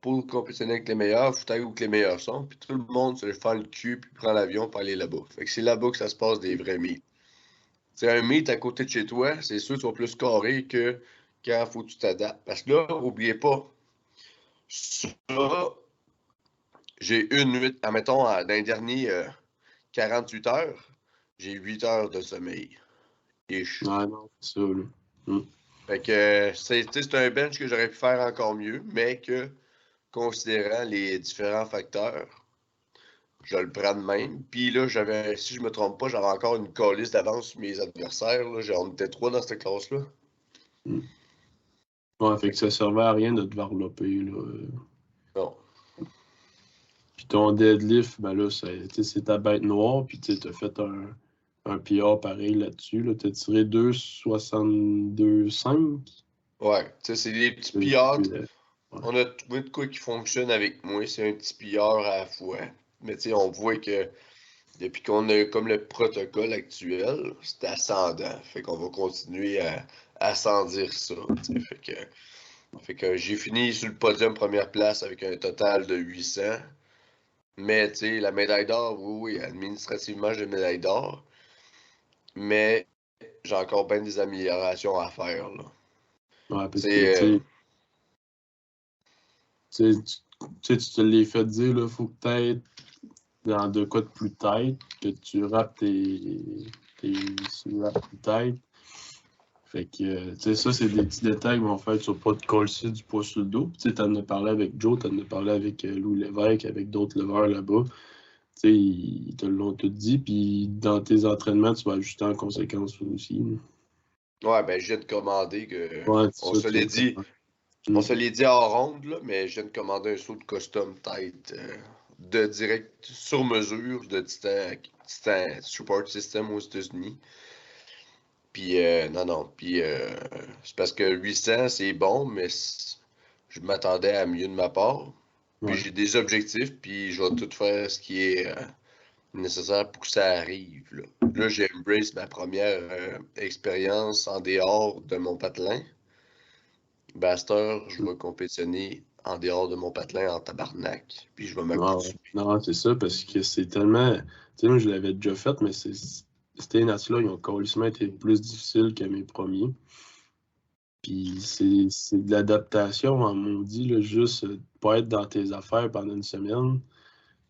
Speaker 1: pour compétitionner avec les meilleurs, faut aller où que les meilleurs sont, puis tout le monde se fait le cul, puis prend l'avion pour aller là-bas. Fait que c'est là-bas que ça se passe des vrais meets. C'est un meet à côté de chez toi, c'est sûr que tu vas plus carré que quand faut que tu t'adaptes. Parce que là, oubliez pas, ça, j'ai une nuit, admettons, dans les derniers 48 heures, j'ai 8 heures de sommeil. Ish.
Speaker 2: Ouais, non, c'est ça, là. Mm.
Speaker 1: Fait que c'est un bench que j'aurais pu faire encore mieux, mais que considérant les différents facteurs, je le prends de même. Puis là, si je me trompe pas, j'avais encore une calice d'avance sur mes adversaires. Là. On était trois dans cette classe-là.
Speaker 2: Mm. Ouais, fait
Speaker 1: Fait
Speaker 2: que
Speaker 1: que,
Speaker 2: ça servait à rien de te varloper, là.
Speaker 1: non.
Speaker 2: Puis ton deadlift, ben là, c'est ta bête noire, puis tu as fait un PR pareil là-dessus. Là. Tu as tiré 2,62,5.
Speaker 1: Ouais, tu sais, c'est des petits
Speaker 2: Euh,
Speaker 1: pillards.
Speaker 2: ouais.
Speaker 1: On a trouvé de quoi qui fonctionne avec moi. C'est un petit pillard à la fois. Mais tu sais, on voit que depuis qu'on a comme le protocole actuel, c'est ascendant. Fait qu'on va continuer à ascendir ça. Fait que j'ai fini sur le podium première place avec un total de 800. Mais tu sais, la médaille d'or, oui, oui, administrativement, j'ai une médaille d'or. Mais j'ai encore bien des améliorations à faire, là.
Speaker 2: Ouais, parce que,
Speaker 1: C'est.
Speaker 2: tu sais, tu te l'es fait dire, il faut que tu aies dans de quoi de plus tête, que tu rappes tes raps plus tête. Fait que, tu sais, ça, c'est des petits détails qui vont faire que tu vas pas te coller du poids sur le dos. Tu sais, t'en as parlé avec Joe, t'en as parlé avec Louis Lévesque, avec d'autres leveurs là-bas. Tu sais, ils te l'ont tout dit, puis dans tes entraînements, tu vas ajuster en conséquence aussi.
Speaker 1: Ouais, ben, je viens de commander que.
Speaker 2: Ouais,
Speaker 1: On
Speaker 2: c'est ça,
Speaker 1: se
Speaker 2: tu
Speaker 1: l'est
Speaker 2: vas
Speaker 1: dit. On se l'est dit en ronde, là, mais je viens de commander un saut de custom tête de direct sur mesure de Titan Support System aux États-Unis. Puis, non. Puis, c'est parce que 800, c'est bon, mais je m'attendais à mieux de ma part. Puis,
Speaker 2: Ouais.
Speaker 1: j'ai des objectifs, puis je vais tout faire ce qui est nécessaire pour que ça arrive. Là j'ai embrace ma première expérience en dehors de mon patelin. Baster, je vais compétitionner en dehors de mon patelin en tabarnak. Puis je vais
Speaker 2: Ouais.
Speaker 1: m'accoutumer.
Speaker 2: Non, c'est ça, parce que c'est tellement. Tu sais, moi, je l'avais déjà fait, mais ces nattes-là, ils ont carrément été plus difficiles que mes premiers. Puis c'est de l'adaptation en maudit, là, juste pas être dans tes affaires pendant une semaine,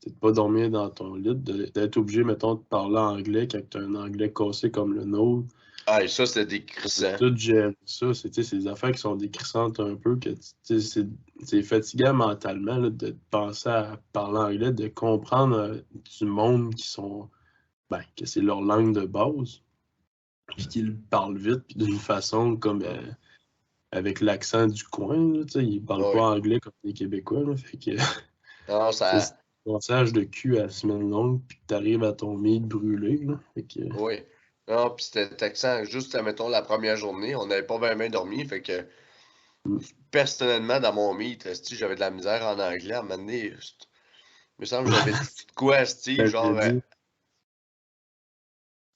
Speaker 2: c'est de pas dormir dans ton lit, d'être obligé, mettons, de parler anglais quand tu as un anglais cassé comme le nôtre.
Speaker 1: Ah, et ça, c'était
Speaker 2: De
Speaker 1: décrissant.
Speaker 2: tout gérer ça, c'est des affaires qui sont décrissantes un peu, que c'est fatigant mentalement là, de penser à parler anglais, de comprendre du monde qui sont, ben, que c'est leur langue de base, puis qu'ils parlent vite, puis d'une façon comme avec l'accent du coin, là, ils parlent
Speaker 1: Oui.
Speaker 2: pas anglais comme les Québécois, là, fait que
Speaker 1: Non,
Speaker 2: c'est
Speaker 1: ça.
Speaker 2: un passage de cul à la semaine longue, puis que t'arrives à ton meet brûlé, là, fait que,
Speaker 1: Oui. Non, puis c'était taxant. Juste, mettons, la première journée, on n'avait pas bien dormi. Fait que,
Speaker 2: mm,
Speaker 1: personnellement, dans mon meet, j'avais de la misère en anglais. À un moment donné, il me semble que j'avais dit de quoi,
Speaker 2: t'avais
Speaker 1: genre,
Speaker 2: dit,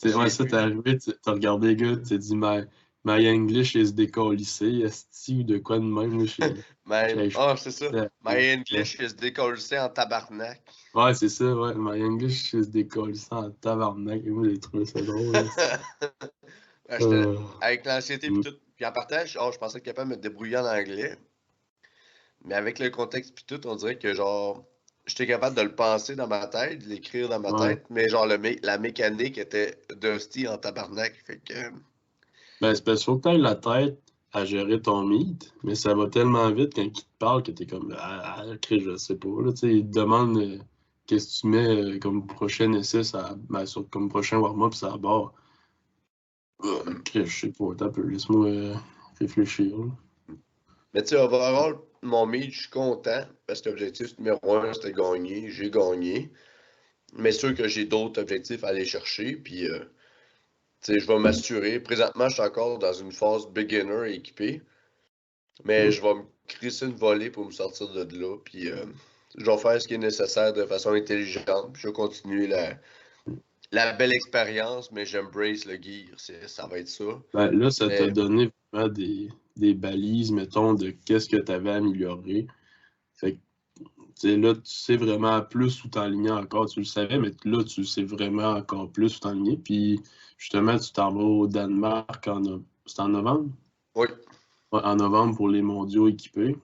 Speaker 1: je me
Speaker 2: ouais,
Speaker 1: souviens
Speaker 2: ça, t'es
Speaker 1: plus.
Speaker 2: arrivé, t'as regardé les gars, t'as dit, my English is décalissé, esti, ou de quoi de même, là,
Speaker 1: Mais,
Speaker 2: je-
Speaker 1: ah, c'est ça. My
Speaker 2: ouais,
Speaker 1: English is décollé en tabarnak.
Speaker 2: ouais, c'est ça, ouais, my English is décalissé en tabarnak, et moi, j'ai trouvé ça drôle, esti.
Speaker 1: Ouais,
Speaker 2: Euh,
Speaker 1: avec l'anxiété puis
Speaker 2: mm,
Speaker 1: tout. Puis en partage, je pensais être capable de me débrouiller en anglais. Mais avec le contexte puis tout, on dirait que genre j'étais capable de le penser dans ma tête, de l'écrire dans ma
Speaker 2: ouais.
Speaker 1: tête, mais genre la mécanique était dusty en tabarnak. Fait que
Speaker 2: Ben, c'est parce qu'il faut que tu aies la tête à gérer ton meet, mais ça va tellement vite quand il te parle que t'es comme Chris, je sais pas. Là, tu sais, il te demande qu'est-ce que tu mets comme prochain essai, comme prochain warm-up, ça barre. Chris, je sais pas, t'as peu, laisse-moi réfléchir. Là.
Speaker 1: mais tu sais, overall, mon meet, je suis content parce que l'objectif numéro un, c'était gagner. J'ai gagné. Mais sûr que j'ai d'autres objectifs à aller chercher. Puis tu sais, je vais m'assurer. Présentement, je suis encore dans une phase beginner équipé. Mais
Speaker 2: Mm.
Speaker 1: je vais me crisser une volée pour me sortir de là. Puis je vais faire ce qui est nécessaire de façon intelligente. Puis je vais continuer la belle expérience, mais j'embrace le gear. Ça va être ça.
Speaker 2: Ben, là, ça t'a
Speaker 1: Mais
Speaker 2: donné vraiment des balises, mettons, de qu'est-ce que tu avais amélioré. Fait que, tu sais, là, tu sais vraiment plus où t'enligner encore. Tu le savais, mais là, tu sais vraiment encore plus où t'enligner. Puis, justement, tu t'en vas au Danemark c'est en novembre?
Speaker 1: oui,
Speaker 2: Ouais, en novembre pour les mondiaux équipés.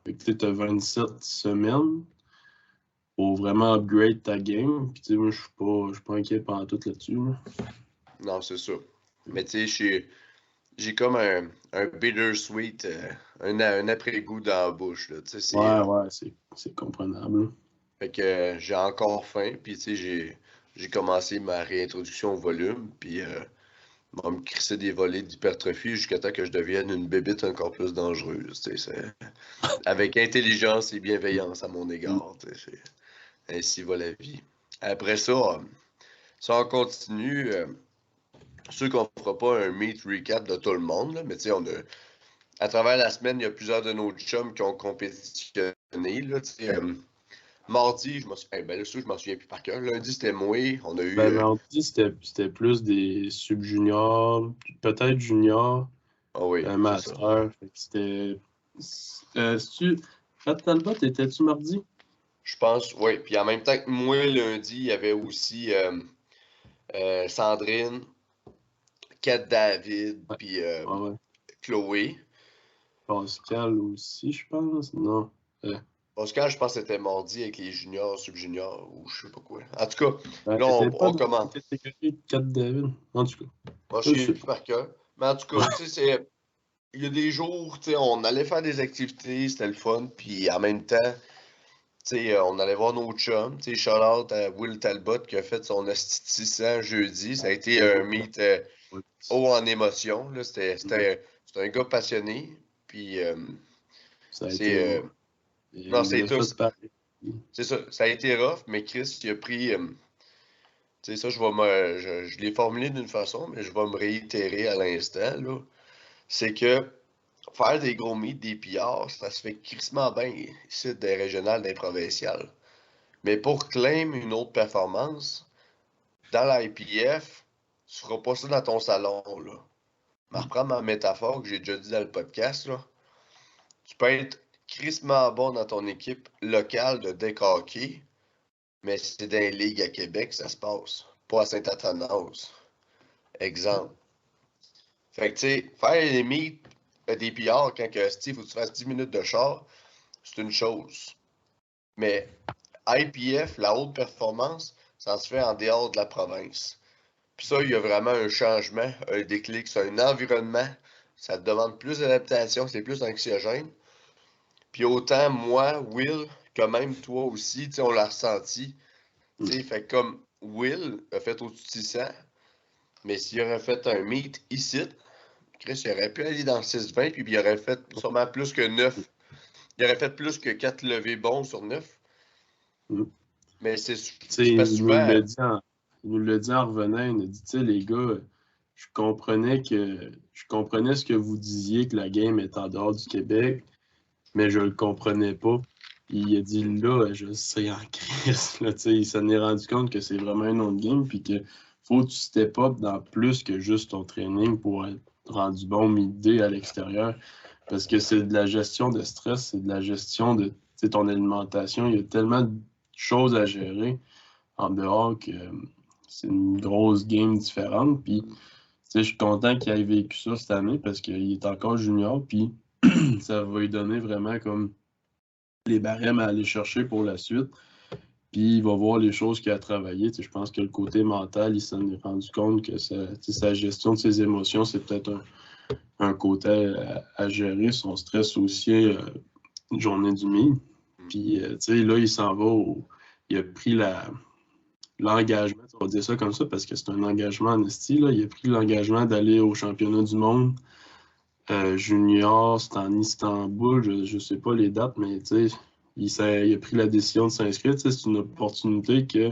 Speaker 2: Fait que tu as 27 semaines pour vraiment upgrade ta game. Puis, tu sais, moi, je suis pas inquiet pendant tout là-dessus. Là.
Speaker 1: non, c'est ça. Mais tu sais, j'ai comme un bittersweet, un après-goût dans la bouche. Là. Tu sais,
Speaker 2: Ouais, ouais, c'est comprenable.
Speaker 1: fait que j'ai encore faim. Puis tu sais, j'ai commencé ma réintroduction au volume. Puis on va me crisser des volets d'hypertrophie jusqu'à temps que je devienne une bébite encore plus dangereuse. Tu sais, avec intelligence et bienveillance à mon
Speaker 2: Mm.
Speaker 1: égard. Tu sais, ainsi va la vie. Après ça, si on continue, sûr qu'on fera pas un meet recap de tout le monde, là, mais tu sais, à travers la semaine, il y a plusieurs de nos chums qui ont compétitionné. Là, tu sais, mardi, ben là, ça, je m'en souviens plus par cœur. Lundi, c'était moi. On a eu.
Speaker 2: Ben, mardi, c'était plus des sub-juniors, peut-être juniors,
Speaker 1: Ah oui,
Speaker 2: un
Speaker 1: c'est ça.
Speaker 2: master. Fait que c'était. Pat Talbot, étais-tu mardi?
Speaker 1: Je pense, oui. Puis en même temps que moi, lundi, il y avait aussi Sandrine, Kat David,
Speaker 2: Ouais,
Speaker 1: puis
Speaker 2: ouais, ouais.
Speaker 1: Chloé.
Speaker 2: Pascal aussi, je pense. Non.
Speaker 1: Oscar, je pense que c'était mardi avec les juniors, sub-juniors, ou je sais pas quoi. En tout cas,
Speaker 2: Ben,
Speaker 1: là,
Speaker 2: t'étais pas
Speaker 1: on
Speaker 2: dans la
Speaker 1: commence.
Speaker 2: catégorie de 4 David. En tout cas,
Speaker 1: Moi, je
Speaker 2: je
Speaker 1: suis
Speaker 2: sais
Speaker 1: plus
Speaker 2: pas.
Speaker 1: par cœur. Mais en tout cas, tu sais, il y a des jours, tu sais, on allait faire des activités, c'était le fun, puis en même temps, tu sais, on allait voir nos chums, tu sais, shout-out à Will Talbot qui a fait son astitissant jeudi. Ça a été un meet haut en émotion, là. C'était un gars passionné, puis
Speaker 2: Ça a été
Speaker 1: c'est...
Speaker 2: rough. Et
Speaker 1: non,
Speaker 2: il
Speaker 1: c'est
Speaker 2: l'a
Speaker 1: tout.
Speaker 2: fait pareil.
Speaker 1: C'est ça, ça a été rough, mais Chris, il a pris... tu sais, ça, je l'ai formulé d'une façon, mais je vais me réitérer à l'instant, là. C'est que faire des gros meets, des pillards, ça se fait crissement bien ici, des régionales, des provinciales. Mais pour claim une autre performance, dans l'IPF, tu feras pas ça dans ton salon, là. Je vais reprendre ma métaphore que j'ai déjà dit dans le podcast, là. Tu peux être crissement bon dans ton équipe locale de deck hockey, mais c'est dans les ligues à Québec que ça se passe, pas à Saint-Athanas. Exemple. Fait que, tu sais, faire les meets des pillards quand que, Steve, faut que tu fasses 10 minutes de char, c'est une chose. Mais IPF, la haute performance, ça se fait en dehors de la province. Puis ça, il y a vraiment un changement, un déclic, c'est un environnement. Ça te demande plus d'adaptation, c'est plus anxiogène. Puis autant moi, Will, que même toi aussi, tu sais, on l'a ressenti. Tu sais, fait comme Will a fait au-dessus de 600, mais s'il aurait fait un meet ici, Chris, il aurait pu aller dans le 6-20, puis il aurait fait sûrement plus que 9. Il aurait fait plus que 4 levées bons sur 9.
Speaker 2: Mm.
Speaker 1: Mais
Speaker 2: Tu sais,
Speaker 1: c'est pas souvent.
Speaker 2: il nous l'a dit en revenant, il nous a dit, tu sais, les gars, je comprenais ce que vous disiez que la game est en dehors du Québec, mais je le comprenais pas. Il a dit là, je sais en crise, là, tu sais, il s'en est rendu compte que c'est vraiment une autre game, puis que faut que tu step up dans plus que juste ton training pour être rendu bon midi à l'extérieur. Parce que c'est de la gestion de stress, c'est de la gestion de tu sais, ton alimentation. Il y a tellement de choses à gérer en dehors que c'est une grosse game différente. Puis, tu sais, je suis content qu'il ait vécu ça cette année parce qu'il est encore junior. Puis, ça va lui donner vraiment comme les barèmes à aller chercher pour la suite. Puis, il va voir les choses qu'il a travaillées. Tu sais, je pense que le côté mental, il s'en est rendu compte que sa gestion de ses émotions, c'est peut-être un côté à gérer. Son stress aussi, une journée du mid. Puis, tu sais, là, il s'en va il a pris l'engagement, on va dire ça comme ça, parce que c'est un engagement en esti, là. Il a pris l'engagement d'aller au championnat du monde junior, c'est en Istanbul, je ne sais pas les dates, mais tu sais, il a pris la décision de s'inscrire. Tu sais, c'est une opportunité que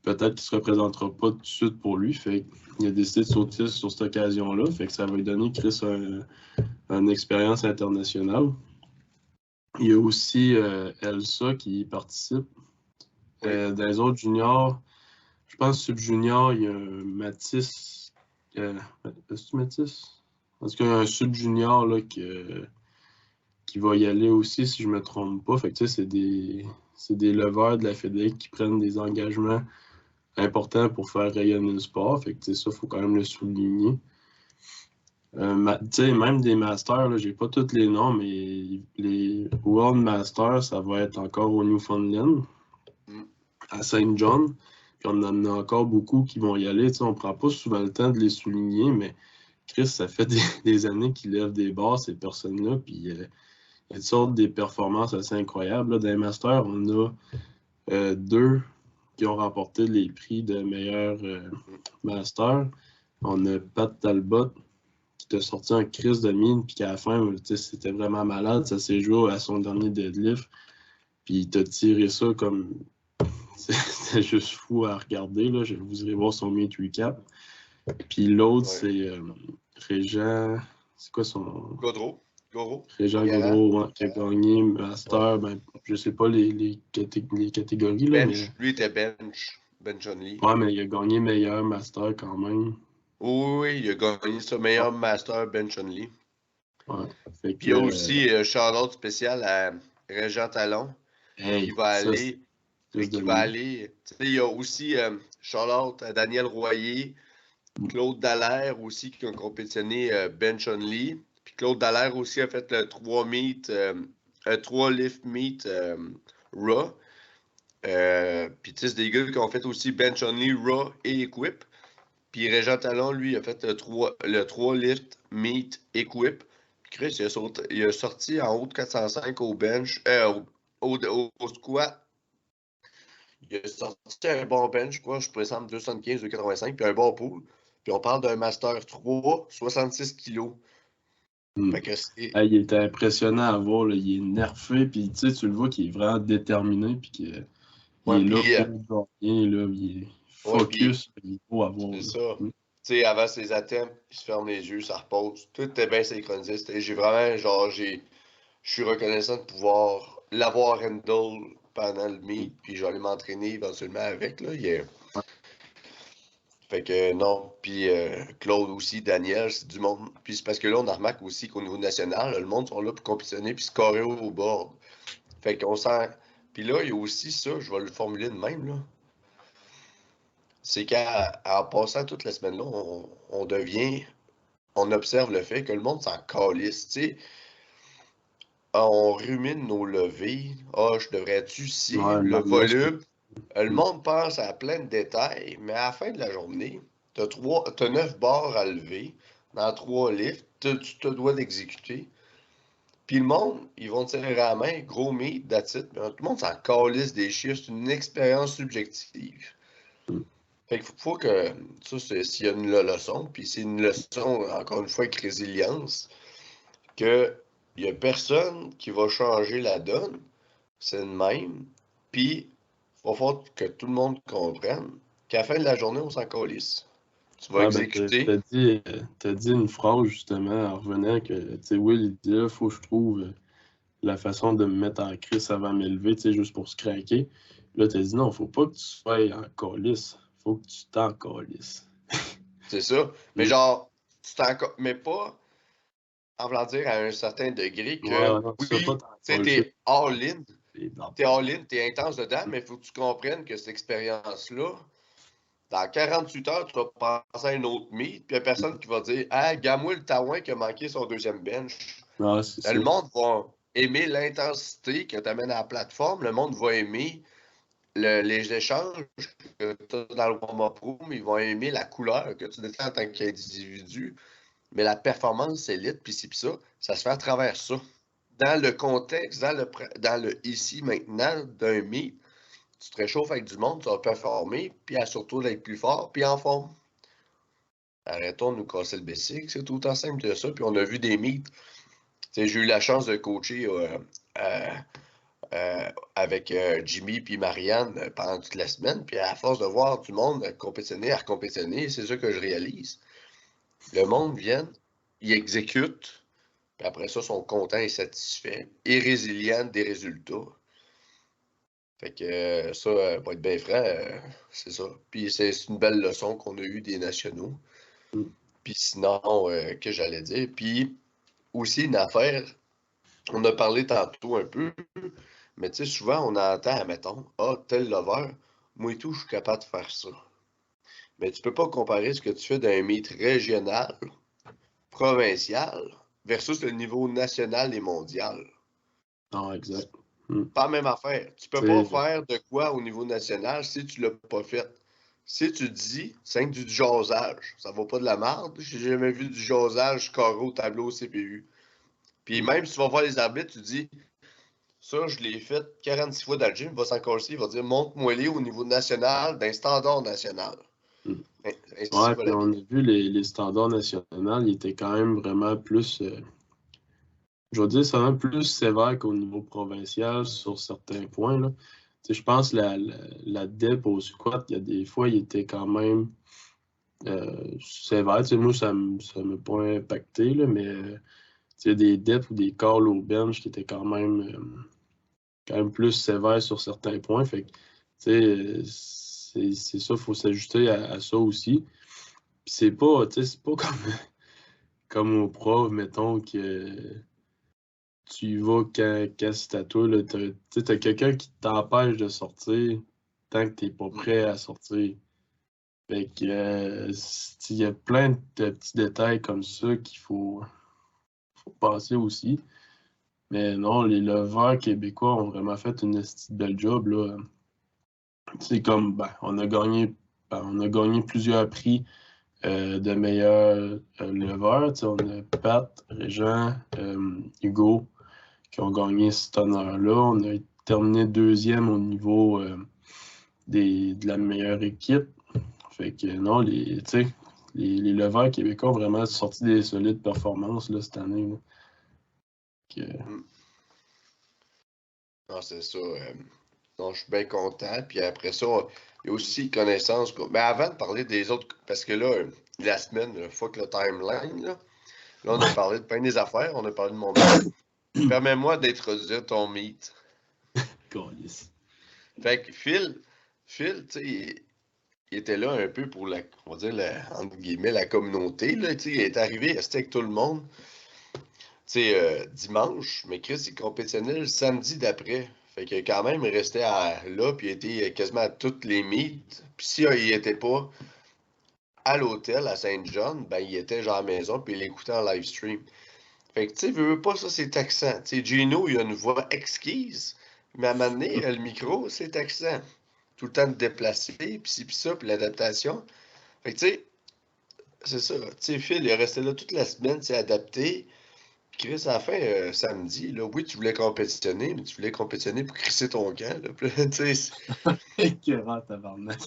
Speaker 2: peut-être qu'il ne se représentera pas tout de suite pour lui. Fait qu'il a décidé de sauter sur cette occasion-là. Fait que ça va lui donner, Chris, une expérience internationale. Il y a aussi Elsa qui participe.
Speaker 1: Oui.
Speaker 2: Dans les autres juniors, je pense sub-junior, il y a un Mathis. Est-ce que Mathis? En tout cas, il y a un sub-junior là, qui va y aller aussi, si je ne me trompe pas. Fait que, tu sais, c'est des leveurs de la FEDEC qui prennent des engagements importants pour faire rayonner le sport. Fait que, tu sais, ça, il faut quand même le souligner. Tu sais, même des masters, je n'ai pas tous les noms, mais les World Masters, ça va être encore au Newfoundland, à Saint John. Puis on en a encore beaucoup qui vont y aller. Tu sais, on ne prend pas souvent le temps de les souligner, mais Chris, ça fait des années qu'ils lèvent des barres, ces personnes-là. Puis ils sortent des performances assez incroyables. Là, dans les masters, on a deux qui ont remporté les prix de meilleur master. On a Pat Talbot qui t'a sorti un crise de mine, puis qu'à la fin, c'était vraiment malade. Ça s'est joué à son dernier deadlift. Puis il t'a tiré ça comme. C'était juste fou à regarder. Là. Vous irez voir son meet recap. Puis l'autre, c'est Régent. C'est quoi son.
Speaker 1: Godreau.
Speaker 2: Régent Gaudreau, qui a gagné Master. Ben, je sais pas les catégories, là, mais.
Speaker 1: Bench. Lui était bench. Bench only.
Speaker 2: Ouais, mais il a gagné meilleur Master quand même.
Speaker 1: Oui, il a gagné son meilleur Master bench only.
Speaker 2: Ouais. Fait
Speaker 1: Puis il y a aussi shout-out spécial à Régent Talon.
Speaker 2: Hey,
Speaker 1: qui va aller. Il y a aussi shout-out à Daniel Royer, Claude Dallaire aussi qui ont compétitionné bench only. Puis Claude Dallaire aussi a fait le 3 meet 3 lift meet raw. Puis tu sais, c'est des gars qui ont fait aussi bench only, raw et equip. Puis Régent Talon, lui, a fait le 3 lift meet equip. Puis Chris, il a sorti en haut de 405 au bench, au squat. Il a sorti un bon bench, quoi, je présente 275, 285, puis un bon pool. Puis on parle d'un Master 3, 66 kilos. Fait que c'est...
Speaker 2: Il était impressionnant à voir, là. Il est nerfé, puis tu sais, tu le vois qu'il est vraiment déterminé, puis qu'il est là pour gagner, là, il est focus, il est beau à voir.
Speaker 1: C'est ça. Tu sais, avant ses attempts, il se ferme les yeux, ça repose. Tout était bien synchronisé. J'ai vraiment, genre, je suis reconnaissant de pouvoir l'avoir handle pendant le meet, puis je vais aller m'entraîner éventuellement avec, là. Fait que non, puis Claude aussi, Daniel, c'est du monde. Puis c'est parce que là, on remarque aussi qu'au niveau national, le monde sont là pour compétitionner puis scorer au board. Fait qu'on sent. Puis là, il y a aussi ça, je vais le formuler de même, là. C'est qu'en passant toute la semaine là, on observe le fait que le monde s'en calisse, tu sais. On rumine nos levées. Ah, je devrais-tu si le volume. Le monde pense à plein de détails, mais à la fin de la journée, t'as 9 barres à lever dans 3 lifts, tu te dois d'exécuter. Puis le monde, ils vont te tirer à la main, gros meat, that's it. Mais tout le monde s'en calisse des chiffres, c'est une expérience subjective. Fait qu'il faut que, ça, s'il y a une leçon, puis c'est une leçon, encore une fois, avec résilience, que il y a personne qui va changer la donne, c'est le même, puis il va falloir que tout le monde comprenne qu'à la fin de la journée, on s'en calisse. Tu vas exécuter.
Speaker 2: T'as dit une phrase, justement, en revenant, que, tu sais, Will, il dit, là, faut que je trouve la façon de me mettre en crise avant de m'élever, tu sais, juste pour se craquer. Là, t'as dit, non, faut pas que tu sois en calice, faut que tu t'en calisses.
Speaker 1: C'est ça. Mais genre, mais pas, en voulant dire, à un certain degré que, oui, tu sais, t'es all-in. T'es all-in, t'es intense dedans, mais il faut que tu comprennes que cette expérience-là, dans 48 heures, tu vas passer à une autre meet, puis il n'y a personne qui va dire ah, gamme-moi le Taouin qui a manqué son deuxième bench. Le monde va aimer l'intensité que tu amènes à la plateforme, le monde va aimer les échanges que tu as dans le warm-up room, ils vont aimer la couleur que tu défends en tant qu'individu, mais la performance élite, puis ça se fait à travers ça. Dans le contexte, dans le ici, maintenant, d'un meet, tu te réchauffes avec du monde, tu vas performer, puis surtout d'être plus fort, puis en forme. Arrêtons de nous casser le bessic, c'est tout en simple que ça. Puis on a vu des meets. J'ai eu la chance de coacher avec Jimmy puis Marianne pendant toute la semaine. Puis à force de voir du monde compétitionner, c'est ça que je réalise. Le monde vient, il exécute, puis après ça, ils sont contents et satisfaits, et résilients des résultats. Fait que ça, pour être bien franc, c'est ça. Puis c'est une belle leçon qu'on a eue des nationaux. Puis sinon, que j'allais dire. Puis aussi une affaire, on a parlé tantôt un peu, mais tu sais, souvent on entend, mettons, ah, tel lover, moi et tout, je suis capable de faire ça. Mais tu peux pas comparer ce que tu fais d'un meet régional, provincial, versus le niveau national et mondial.
Speaker 2: Non, exact.
Speaker 1: Pas la même affaire. Tu peux pas faire de quoi au niveau national si tu l'as pas fait. Si tu dis, c'est du jasage, ça vaut pas de la merde. J'ai jamais vu du jasage carreau, tableau, CPU. Puis même si tu vas voir les arbitres, tu dis, ça, je l'ai fait 46 fois dans le gym, il va s'en casser, il va dire, montre-moi les au niveau national, d'un standard national.
Speaker 2: Ouais, puis on a vu les standards nationaux, ils étaient quand même vraiment plus, je veux dire, c'est un peu plus sévère qu'au niveau provincial sur certains points, là. Tu sais, je pense que la dep au squat, il y a des fois, il était quand même sévère. Tu sais, moi, ça m'a pas impacté, là, mais il y a des deps ou des calls au bench qui étaient quand même plus sévères sur certains points. Fait que, tu sais, c'est ça, il faut s'ajuster à ça aussi. Puis c'est pas comme au prof, mettons, que tu y vas quand c'est à toi. T'as quelqu'un qui t'empêche de sortir tant que t'es pas prêt à sortir. Fait que il y a plein de petits détails comme ça qu'il faut passer aussi. Mais non, les leveurs québécois ont vraiment fait une belle job, là. C'est comme, on a gagné plusieurs prix de meilleurs leveurs. On a Pat, Régent, Hugo qui ont gagné cet honneur-là. On a terminé deuxième au niveau de la meilleure équipe. Fait que non, les leveurs québécois ont vraiment sorti des solides performances là, cette année. Là.
Speaker 1: Non, c'est ça. Non, je suis bien content. Puis après ça, il y a aussi connaissance. Mais avant de parler des autres, parce que là, la semaine, fuck le timeline, là on a parlé de plein des affaires, on a parlé de mon meet. Permets-moi d'introduire ton meet. Fait que Phil, tu sais, il était là un peu pour on va dire, entre guillemets, la communauté. Là, il est arrivé, il restait avec tout le monde. Dimanche, mais Chris, il compétitionnait le samedi d'après. Fait que quand même, il restait là, puis il était quasiment à toutes les meets. Puis s'il était pas à l'hôtel à Saint-John, ben il était genre à la maison, puis il l'écoutait en live stream. Fait que tu sais, veux pas ça, c'est taxant. Tu sais, Gino, il a une voix exquise, mais à un moment donné, le micro, c'est taxant. Tout le temps de déplacer, puis ci, puis ça, puis l'adaptation. Fait que tu sais, c'est ça. Tu sais, Phil, il est resté là toute la semaine, c'est adapté. Chris, à la fin, samedi, là, oui, tu voulais compétitionner, mais tu voulais compétitionner pour crisser ton camp. Là, tu sais,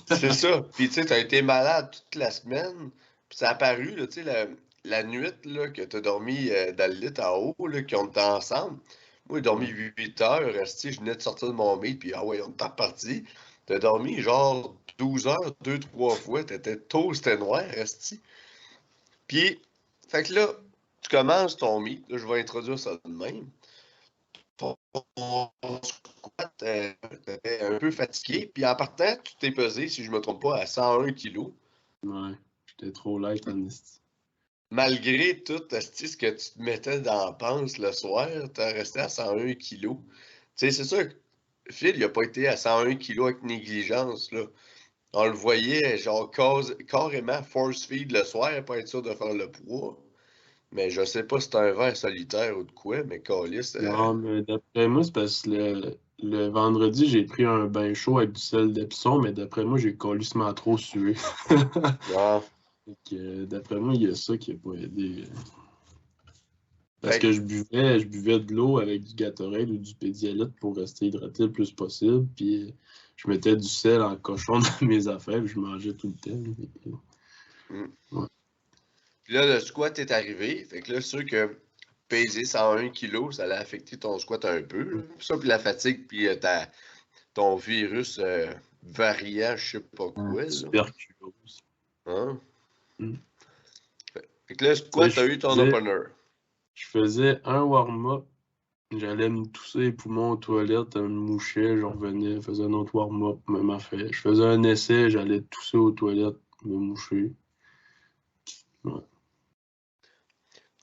Speaker 1: c'est ça. Puis, tu sais, t'as été malade toute la semaine. Puis, ça a apparu, là, tu sais, la nuit là, que t'as dormi dans le lit en haut, là, qu'on était ensemble. Moi, j'ai dormi 8 heures. Resti, je venais de sortir de mon meet, puis, ah ouais, on était reparti. T'as dormi genre 12 heures, 2-3 fois. T'étais toasté noir, Resti. Puis, fait que là, tu commences ton meet. Là, je vais introduire ça de même. Ton squat, t'étais un peu fatigué. Puis en partant, tu t'es pesé, si je me trompe pas, à 101 kg.
Speaker 2: Ouais, j'étais trop light en esti.
Speaker 1: Malgré tout ce que tu te mettais dans la panse le soir, t'es resté à 101 kg. Tu sais, c'est sûr que Phil, il a pas été à 101 kg avec négligence, là. On le voyait, genre, carrément force feed le soir, pas être sûr de faire le poids. Mais je sais pas si c'est un verre solitaire ou de quoi, mais câlisse.
Speaker 2: Non, mais d'après moi, c'est parce que le vendredi, j'ai pris un bain chaud avec du sel d'Epsom, mais d'après moi, j'ai colissement trop sué.
Speaker 1: Ah.
Speaker 2: D'après moi, il y a ça qui n'a pas aidé. Parce
Speaker 1: Fait
Speaker 2: que je buvais de l'eau avec du Gatorade ou du Pédialyte pour rester hydraté le plus possible. Puis je mettais du sel en cochon dans mes affaires, puis je mangeais tout le temps.
Speaker 1: Ouais. Puis là, le squat est arrivé. Fait que là, c'est sûr que peser 101 kg, ça allait affecter ton squat un peu. Ça, puis la fatigue, puis ton virus variant, je sais pas quoi.
Speaker 2: Tuberculose.
Speaker 1: Hein?
Speaker 2: Mm.
Speaker 1: Fait que là, le squat, t'as eu ton opener.
Speaker 2: Je faisais un warm-up. J'allais me tousser les poumons aux toilettes, me mouchais, je revenais, faisais un autre warm-up, même affaire. Je faisais un essai, j'allais tousser aux toilettes, me moucher. Ouais.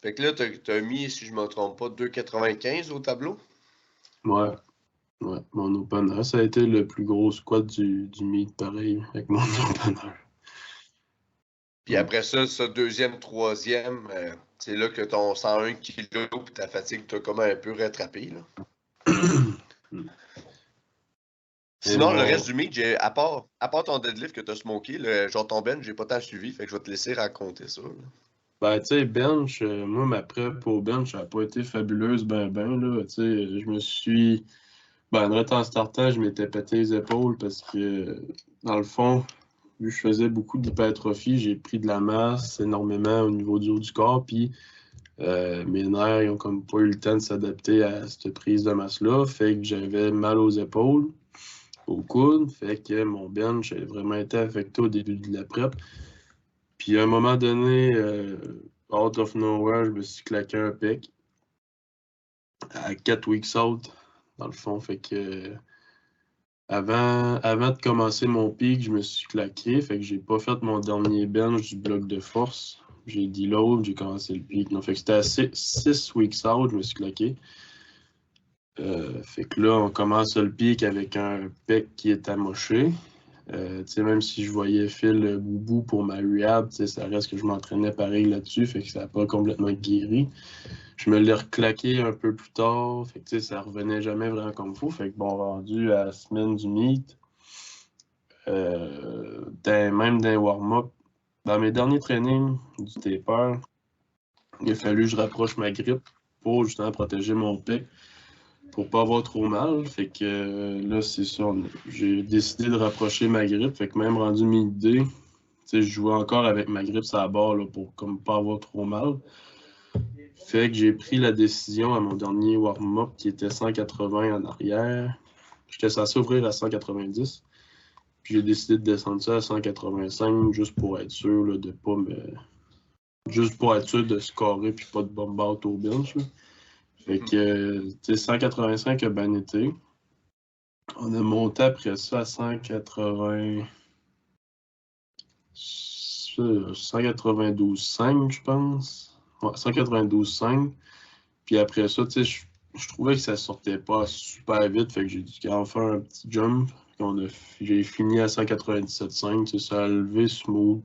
Speaker 1: Fait que là, t'as mis, si je me trompe pas, 2,95 au tableau?
Speaker 2: Ouais. Mon opener, ça a été le plus gros squat du meet, pareil, avec mon opener.
Speaker 1: Puis après ça, deuxième, troisième, c'est là que ton 101 kg et ta fatigue t'a comme un peu rattrapé, là. Sinon, le reste du meet, à part ton deadlift que t'as smoké, genre ton bench, j'ai pas tant suivi, fait que je vais te laisser raconter ça. Là.
Speaker 2: Ben, tu sais, bench, moi, ma prep au bench, ça n'a pas été fabuleuse, là. Tu sais, je me suis... direct en startant, je m'étais pété les épaules parce que, dans le fond, vu que je faisais beaucoup d'hypertrophie, j'ai pris de la masse énormément au niveau du haut du corps, puis mes nerfs, ils ont comme pas eu le temps de s'adapter à cette prise de masse-là, fait que j'avais mal aux épaules, au coude, fait que mon bench a vraiment été affecté au début de la prep. Puis à un moment donné, out of nowhere, je me suis claqué un pec à 4 weeks out, dans le fond, fait que avant de commencer mon pic, je me suis claqué, fait que j'ai pas fait mon dernier bench du bloc de force. J'ai deload, j'ai commencé le pic. Non, fait que c'était à 6 weeks out, je me suis claqué. Fait que là, on commence le pic avec un pec qui est amoché. Même si je voyais Phil Boubou pour ma rehab, ça reste que je m'entraînais pareil là-dessus, fait que ça n'a pas complètement guéri. je me l'ai reclaqué un peu plus tard. Fait que, ça revenait jamais vraiment comme il faut. Fait que bon, rendu à la semaine du meet, même dans les warm-up, dans mes derniers trainings du taper, il a fallu que je rapproche ma grippe pour justement protéger mon pec pour pas avoir trop mal. Fait que là, c'est ça. J'ai décidé de rapprocher ma grippe. Fait que même rendu midi, je jouais encore avec ma grippe sur la barre là, pour comme pas avoir trop mal. Fait que j'ai pris la décision à mon dernier warm-up qui était 180 en arrière. J'étais censé ouvrir à 190. Puis j'ai décidé de descendre ça à 185 juste pour être sûr là, de pas me. Juste pour être sûr de scorer puis pas de bomb out au bench. Là. Fait que 185 a bien été. On a monté après ça à 180. 192,5, je pense. Ouais, 192,5. Puis après ça, je trouvais que ça sortait pas super vite. Fait que j'ai dû en faire un petit jump. J'ai fini à 197,5. Ça a levé smooth.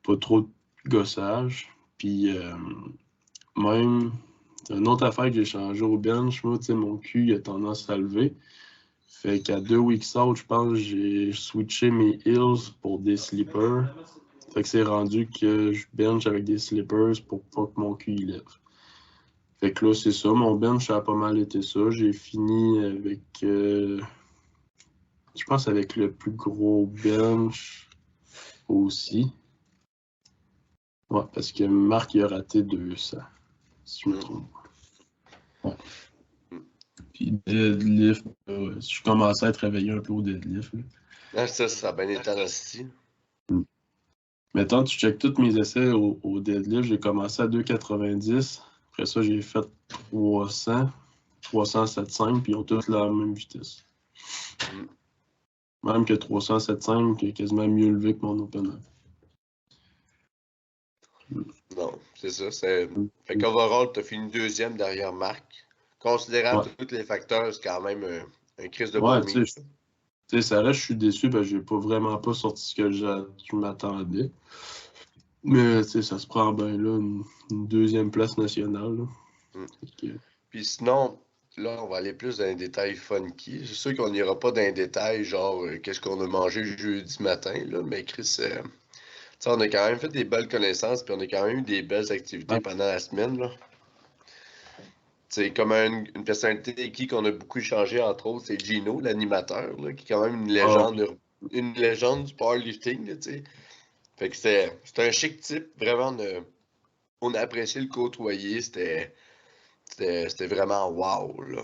Speaker 2: Pas trop de gossage. Puis même, une autre affaire que j'ai changé au bench, moi, mon cul il a tendance à lever. Fait qu'à 2 weeks out, je pense, j'ai switché mes heels pour des slippers. Fait que c'est rendu que je bench avec des slippers pour pas que mon cul lève. Fait que là, c'est ça. Mon bench, ça a pas mal été ça. J'ai fini avec, je pense, avec le plus gros bench aussi. Ouais, parce que Marc, il a raté 200, si je me trompe. Ouais. Puis deadlift, je commençais à être réveillé un peu au deadlift.
Speaker 1: Là. Ça a bien été aussi.
Speaker 2: Mettons, tu checkes tous mes essais au deadlift, j'ai commencé à 2,90. Après ça, j'ai fait 300, 307,5, puis ils ont tous la même vitesse. Même que 307,5, qui est quasiment mieux levé que mon open up.
Speaker 1: Non, c'est ça. Fait qu'overall, tu as fini deuxième derrière Marc. Considérant tous les facteurs, c'est quand même un crise de bon meet.
Speaker 2: Ça reste, je suis déçu parce que j'ai vraiment pas sorti ce que je m'attendais. Mais ça se prend bien là, une deuxième place nationale.
Speaker 1: Puis sinon, là, on va aller plus dans les détails funky. C'est sûr qu'on n'ira pas dans les détails, genre qu'est-ce qu'on a mangé jeudi matin, là, mais Chris, on a quand même fait des belles connaissances, puis on a quand même eu des belles activités pendant la semaine. Là. C'est comme une personnalité avec qui qu'on a beaucoup échangé, entre autres, c'est Gino, l'animateur, qui est quand même une légende du powerlifting. Là, fait que c'était un chic type, vraiment, on a apprécié le côtoyer, c'était vraiment wow. Là.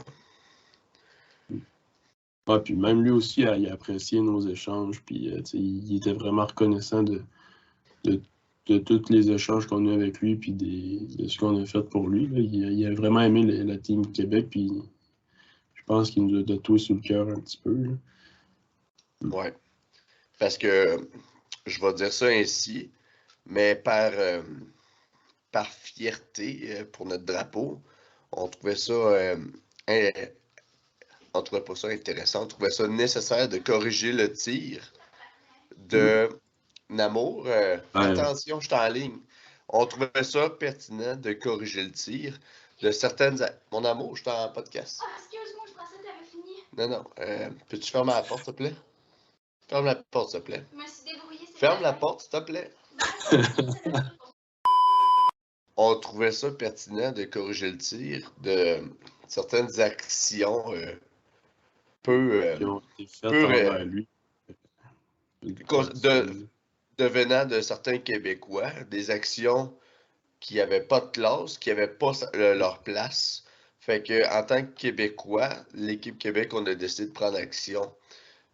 Speaker 2: Puis même lui aussi, il a apprécié nos échanges, puis il était vraiment reconnaissant de tous les échanges qu'on a avec lui, puis de ce qu'on a fait pour lui. Là. Il a vraiment aimé la Team Québec, puis je pense qu'il nous a tatoué sur le cœur un petit peu. Là.
Speaker 1: Ouais. Parce que, je vais dire ça ainsi, mais par fierté pour notre drapeau, on trouvait ça... on trouvait pas ça intéressant, on trouvait ça nécessaire de corriger le tir de Namour. Attention, je suis en ligne. On trouvait ça pertinent de corriger le tir de certaines... Mon amour, je suis en podcast.
Speaker 3: Ah, excuse-moi, je pensais que t'avais fini.
Speaker 1: Non. Peux-tu fermer la porte, s'il te plaît? Ferme la porte, s'il te plaît.
Speaker 3: Je me suis débrouillée.
Speaker 1: Ferme la porte, s'il te plaît. On trouvait ça pertinent de corriger le tir de certaines actions
Speaker 2: qui ont été faites envers lui.
Speaker 1: Devenant de certains Québécois, des actions qui n'avaient pas de classe, qui n'avaient pas leur place. Fait que en tant que Québécois, l'équipe Québec, on a décidé de prendre action.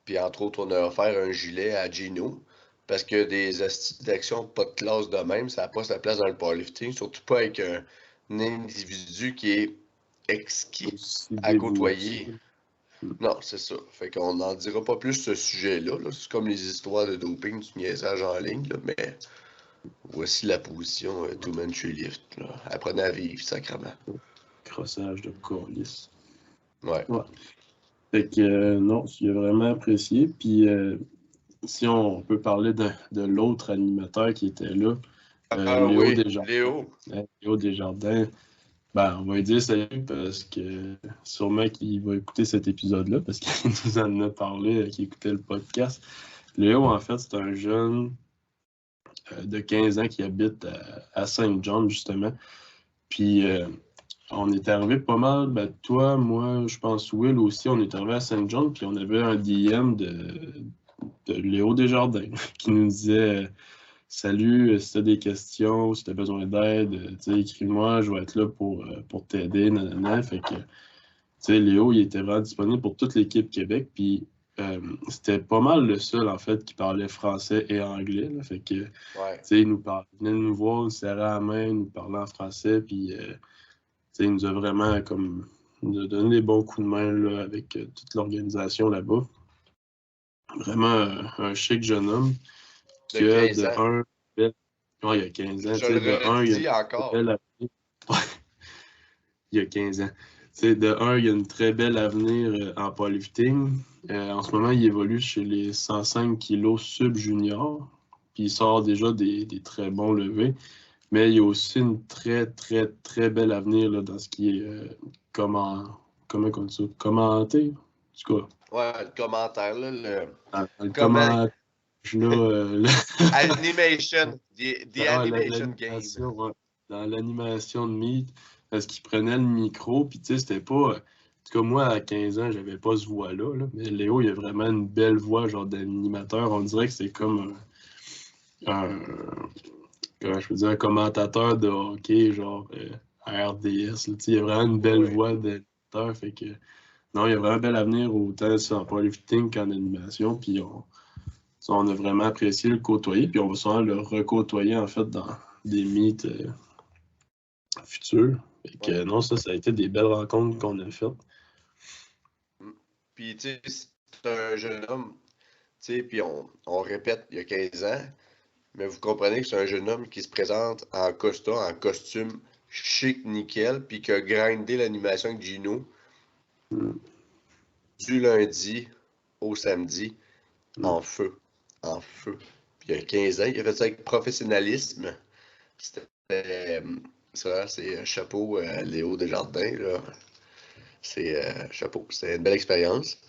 Speaker 1: Puis entre autres, on a offert un gilet à Gino. Parce que des actions pas de classe de même, ça n'a pas sa place dans le powerlifting, surtout pas avec un individu qui est exquis à côtoyer. Non, c'est ça. Fait qu'on n'en dira pas plus ce sujet-là. Là. C'est comme les histoires de doping, du niaisage en ligne, là. Mais voici la position two-man lift. Apprenez à vivre, sacrément.
Speaker 2: Crossage de colis.
Speaker 1: Ouais.
Speaker 2: Fait que non, j'ai vraiment apprécié. Puis si on peut parler de l'autre animateur qui était là, Léo
Speaker 1: oui,
Speaker 2: Desjardins.
Speaker 1: Léo.
Speaker 2: Léo Desjardins. Ben, on va lui dire salut parce que sûrement qu'il va écouter cet épisode-là parce qu'il nous en a parlé, qu'il écoutait le podcast. Léo, en fait, c'est un jeune de 15 ans qui habite à Saint John, justement. Puis, on est arrivé pas mal, ben, toi, moi, je pense Will aussi, on est arrivé à Saint John, puis on avait un DM de Léo Desjardins qui nous disait salut, si t'as des questions, si t'as besoin d'aide, écris-moi, je vais être là pour t'aider, nanana. Fait que, Léo, il était vraiment disponible pour toute l'équipe Québec, puis c'était pas mal le seul, en fait, qui parlait français et anglais, là. Fait que, il venait nous voir, il serrait la main, il nous parlait en français, puis il nous a vraiment il nous a donné des bons coups de main là, avec toute l'organisation là-bas. Vraiment un chic jeune homme. Qui a de un, il y a 15 ans.
Speaker 1: Je le redis encore.
Speaker 2: Il y a 15 ans. De un, il y a une très belle avenir en powerlifting. En ce moment, il évolue chez les 105 kg sub-junior. Puis il sort déjà des très bons levés. Mais il y a aussi une très, très, très belle avenir là, dans ce qui est comment on dit ça? Commenter, en tout cas.
Speaker 1: Ouais, le commentaire, là.
Speaker 2: Le commentaire,
Speaker 1: Animation. The animation game.
Speaker 2: Ouais. Dans l'animation de Meet, parce qu'il prenait le micro, puis tu sais, c'était pas... En tout cas, moi, à 15 ans, j'avais pas ce voix-là, là, mais Léo, il a vraiment une belle voix, genre d'animateur. On dirait que c'est comme comment je peux dire, un commentateur de hockey, genre à RDS. Là, il a vraiment une belle voix d'animateur, fait que... Non, il y a vraiment un bel avenir autant en powerlifting qu'en animation, puis on a vraiment apprécié le côtoyer, puis on va sûrement le recôtoyer, en fait, dans des meets futurs. Fait que non, ça a été des belles rencontres qu'on a faites.
Speaker 1: Puis, tu sais, c'est un jeune homme, tu sais, puis on répète, il y a 15 ans, mais vous comprenez que c'est un jeune homme qui se présente en costume chic, nickel, puis qui a grindé l'animation avec Gino du lundi au samedi, en feu. Puis il y a 15 ans, il a fait ça avec professionnalisme. C'est un chapeau à Léo Desjardins, là. C'est chapeau, c'était une belle expérience.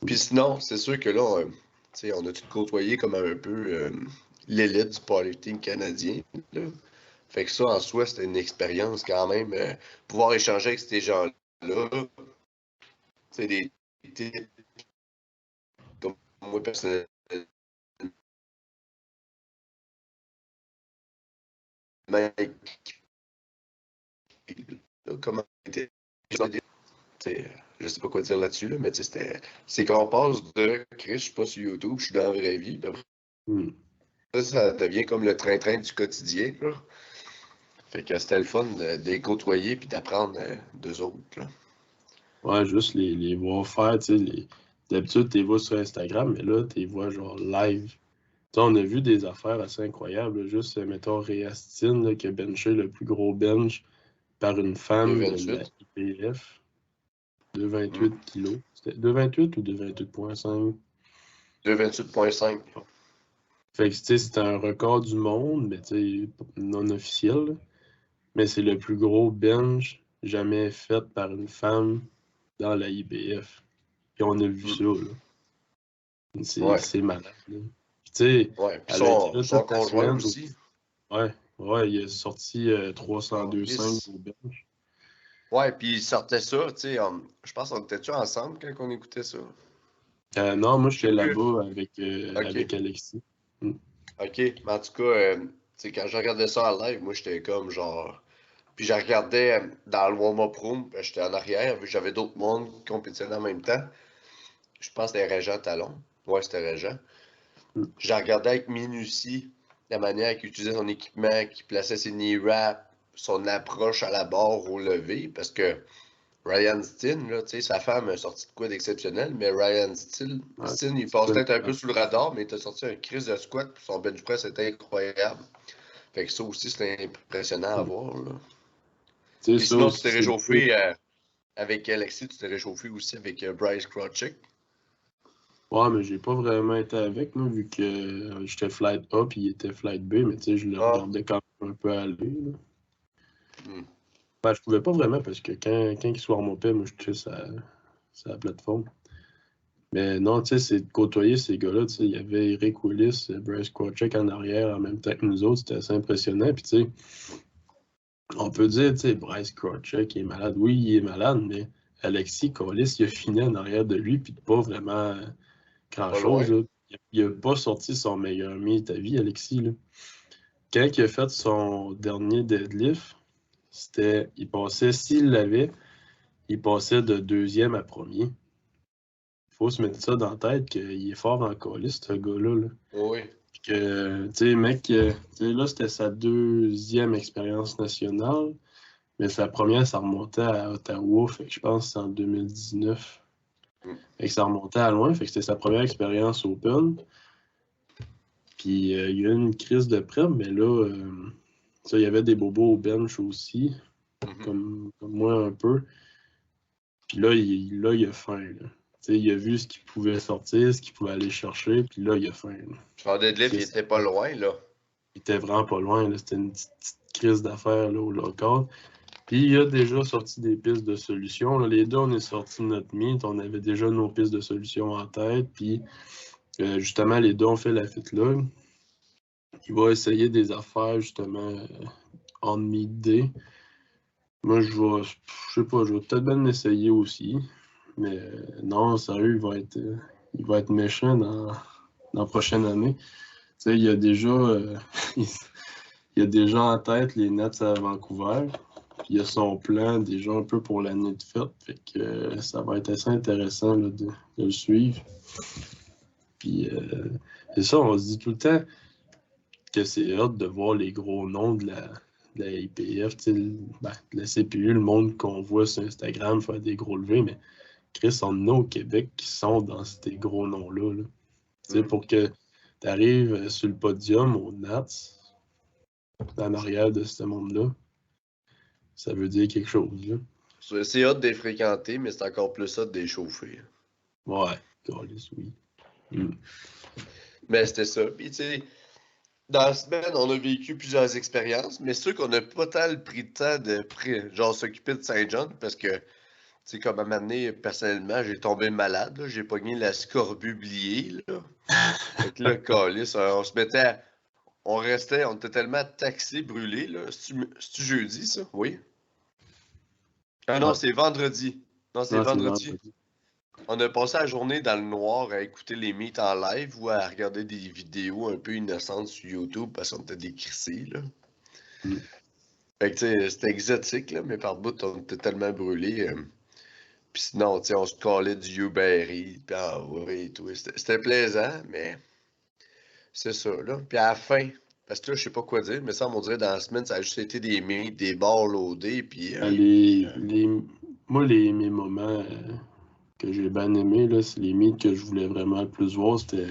Speaker 1: Puis sinon, c'est sûr que là, on a tout côtoyé comme un peu l'élite du powerlifting canadien, là. Fait que ça, en soi, c'était une expérience quand même. Pouvoir échanger avec ces gens-là, c'est des types comme moi personnellement. Comment je sais pas quoi dire là-dessus, là, mais c'est qu'on passe de Chris, je suis pas sur YouTube, je suis dans la vraie vie. Ça devient comme le train-train du quotidien. Là. Fait que c'était le fun de les côtoyer puis d'apprendre d'eux autres. Là.
Speaker 2: Ouais, juste les voir faire, tu sais, d'habitude, tu les vois sur Instagram, mais là, tu les vois genre live. T'sais, on a vu des affaires assez incroyables, là. Juste, mettons, Réastine, là, qui a benché le plus gros bench par une femme de la IPF, de 28 kilos. C'était 2,28 ou 2,28,5?
Speaker 1: 2,28,5.
Speaker 2: Fait que, tu sais, c'était un record du monde, mais tu sais, non officiel, là. Mais c'est le plus gros bench jamais fait par une femme dans la IBF. Puis on a vu ça, là. C'est malade, là. Puis tu sais,
Speaker 1: puis son conjoint aussi.
Speaker 2: Ouais, il a sorti 302,5 au bench.
Speaker 1: Ouais, puis il sortait ça, tu sais, je pense qu'on était-tu ensemble quand on écoutait ça?
Speaker 2: Non, moi, j'étais là-bas avec Alexis.
Speaker 1: OK, mais en tout cas, tu sais, quand je regardais ça en live, moi, j'étais comme genre... Puis je regardais dans le warm-up room, j'étais en arrière, vu que j'avais d'autres mondes qui compétitionnaient en même temps. Je pense que c'était Régent Talon. Ouais, c'était Régent. Je regardais avec minutie la manière qu'il utilisait son équipement, qu'il plaçait ses knee wraps, son approche à la barre au lever, parce que Ryan Steen, là, tu sais, sa femme a sorti de quoi d'exceptionnel, mais Ryan Steen, il passe peut-être un peu sous le radar, mais il a sorti un crise de squat, puis son bench press était incroyable. Fait que ça aussi, c'était impressionnant à voir, là. Puis sinon, tu t'es réchauffé avec Alexis, tu t'es réchauffé aussi avec Bryce Krawczyk.
Speaker 2: Ouais, mais j'ai pas vraiment été avec, moi, vu que j'étais flight A puis il était flight B, mais tu sais, je le regardais quand un peu aller. Là.
Speaker 1: Hmm.
Speaker 2: Ben, je pouvais pas vraiment parce que quand ils se remontaient, moi, je touchais sur la plateforme. Mais non, tu sais, c'est de côtoyer ces gars-là. Tu sais, il y avait Eric Willis, Bryce Krawczyk en arrière en même temps que nous autres. C'était assez impressionnant. Puis, tu sais, on peut dire, tu sais, Bryce Krawczyk est malade. Oui, il est malade, mais Alexis Collis, il a fini en arrière de lui, puis pas vraiment grand-chose. Là. Il a pas sorti son meilleur mi ta vie, Alexis. Là. Quand il a fait son dernier deadlift, il passait, s'il l'avait, il passait de deuxième à premier. Il faut se mettre ça dans la tête qu'il est fort en colis, ce gars-là. Là.
Speaker 1: Oui.
Speaker 2: Puis que, tu sais, mec, là, c'était sa deuxième expérience nationale, mais sa première, ça remontait à Ottawa, fait que je pense que c'est en 2019. Fait que ça remontait à loin, fait que c'était sa première expérience open. Puis il y a eu une crise de prep, mais là, il y avait des bobos au bench aussi, comme moi un peu. Puis là, il a faim. Là. Il a vu ce qu'il pouvait sortir, ce qu'il pouvait aller chercher, puis là, il a faim.
Speaker 1: Son deadlift, il était pas loin, là.
Speaker 2: Il était vraiment pas loin. Là. C'était une petite crise d'affaires là, au local. Puis il a déjà sorti des pistes de solutions. Là. Les deux, on est sortis de notre meet. On avait déjà nos pistes de solutions en tête. Puis justement, les deux ont fait la fit là. Il va essayer des affaires, justement, en mid-day. Moi, je sais pas, je vais peut-être bien l'essayer aussi. Mais non, sérieux, il va être méchant dans la prochaine année. Tu sais, il y a déjà, il y a déjà en tête les Nets à Vancouver. Puis il y a son plan déjà un peu pour l'année de fête. Fait que ça va être assez intéressant là, de le suivre. Puis c'est ça, on se dit tout le temps que c'est hâte de voir les gros noms de la IPF, de la CPU, le monde qu'on voit sur Instagram faire des gros levés, mais Chris, on a au Québec qui sont dans ces gros noms-là. Là. Pour que tu arrives sur le podium au Nats, en arrière de ce monde-là, ça veut dire quelque chose. Là.
Speaker 1: C'est hâte de les fréquenter, mais c'est encore plus hâte de les chauffer.
Speaker 2: Ouais, Carlis, oui.
Speaker 1: Mais c'était ça. Puis, tu sais, dans la semaine, on a vécu plusieurs expériences, mais c'est sûr qu'on n'a pas tant pris le temps de genre s'occuper de Saint-John parce que, tu sais, comme à m'amener, personnellement, j'ai tombé malade. Là. J'ai pogné la scorbublier. Là. Fait que là, câlisse, on se mettait on était tellement taxés, brûlés. Là. C'est-tu jeudi, ça? Oui. Ah non, c'est vendredi. Non, c'est vendredi. On a passé la journée dans le noir à écouter les meets en live ou à regarder des vidéos un peu innocentes sur YouTube parce qu'on était décrissés, là. Fait que, tu sais, c'était exotique, là, mais par bout, on était tellement brûlés. Puis sinon, tu sais, on se collait du Uber, puis ah oui, tout. C'était plaisant, mais c'est ça, là. Puis à la fin, parce que là, je sais pas quoi dire, mais ça, on dirait dans la semaine, ça a juste été des meets, des bars loadés, puis...
Speaker 2: Moi, mes moments... que j'ai bien aimé, là, c'est les mythes que je voulais vraiment le plus voir. C'était,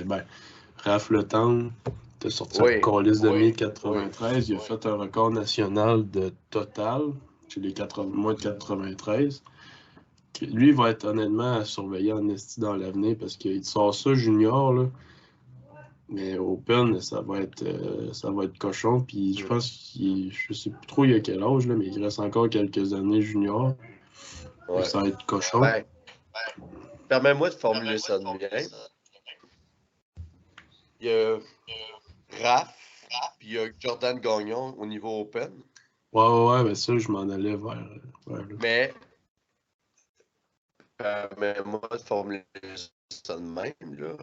Speaker 2: Raph Le Temps, t'as sorti un calice de 1093. Il a fait un record national de total chez les moins de 93. Lui, il va être honnêtement à surveiller en esti dans l'avenir parce qu'il sort ça junior, là. Mais Open, ça va être cochon. Puis je pense je sais plus trop il a quel âge, là, mais il reste encore quelques années junior. Ouais. Ça va être cochon.
Speaker 1: Permets-moi de formuler ça de bien. Il y a Raph, puis il y a Jordan Gagnon au niveau Open.
Speaker 2: Ouais, mais ça, je m'en allais vers là.
Speaker 1: Mais permets-moi de formuler ça de même, là.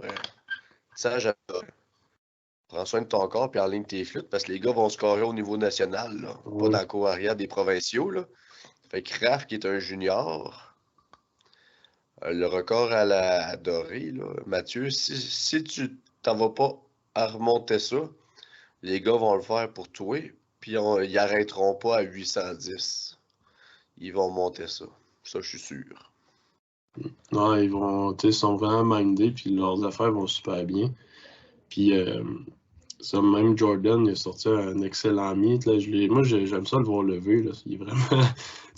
Speaker 1: Ça, prends soin de ton corps puis enligne tes flûtes parce que les gars vont scorer au niveau national, là. Pas dans le cours arrière des provinciaux, là. Fait que Raph, qui est un junior... Le record à la dorée, là, Mathieu, si tu t'en vas pas à remonter ça, les gars vont le faire pour toi, puis ils arrêteront pas à 810. Ils vont monter ça. Ça, je suis sûr.
Speaker 2: Non, ils sont vraiment mindés, puis leurs affaires vont super bien. Puis, ça, même Jordan, il a sorti un excellent meet. Là. Moi, j'aime ça le voir lever. Là. Il est vraiment...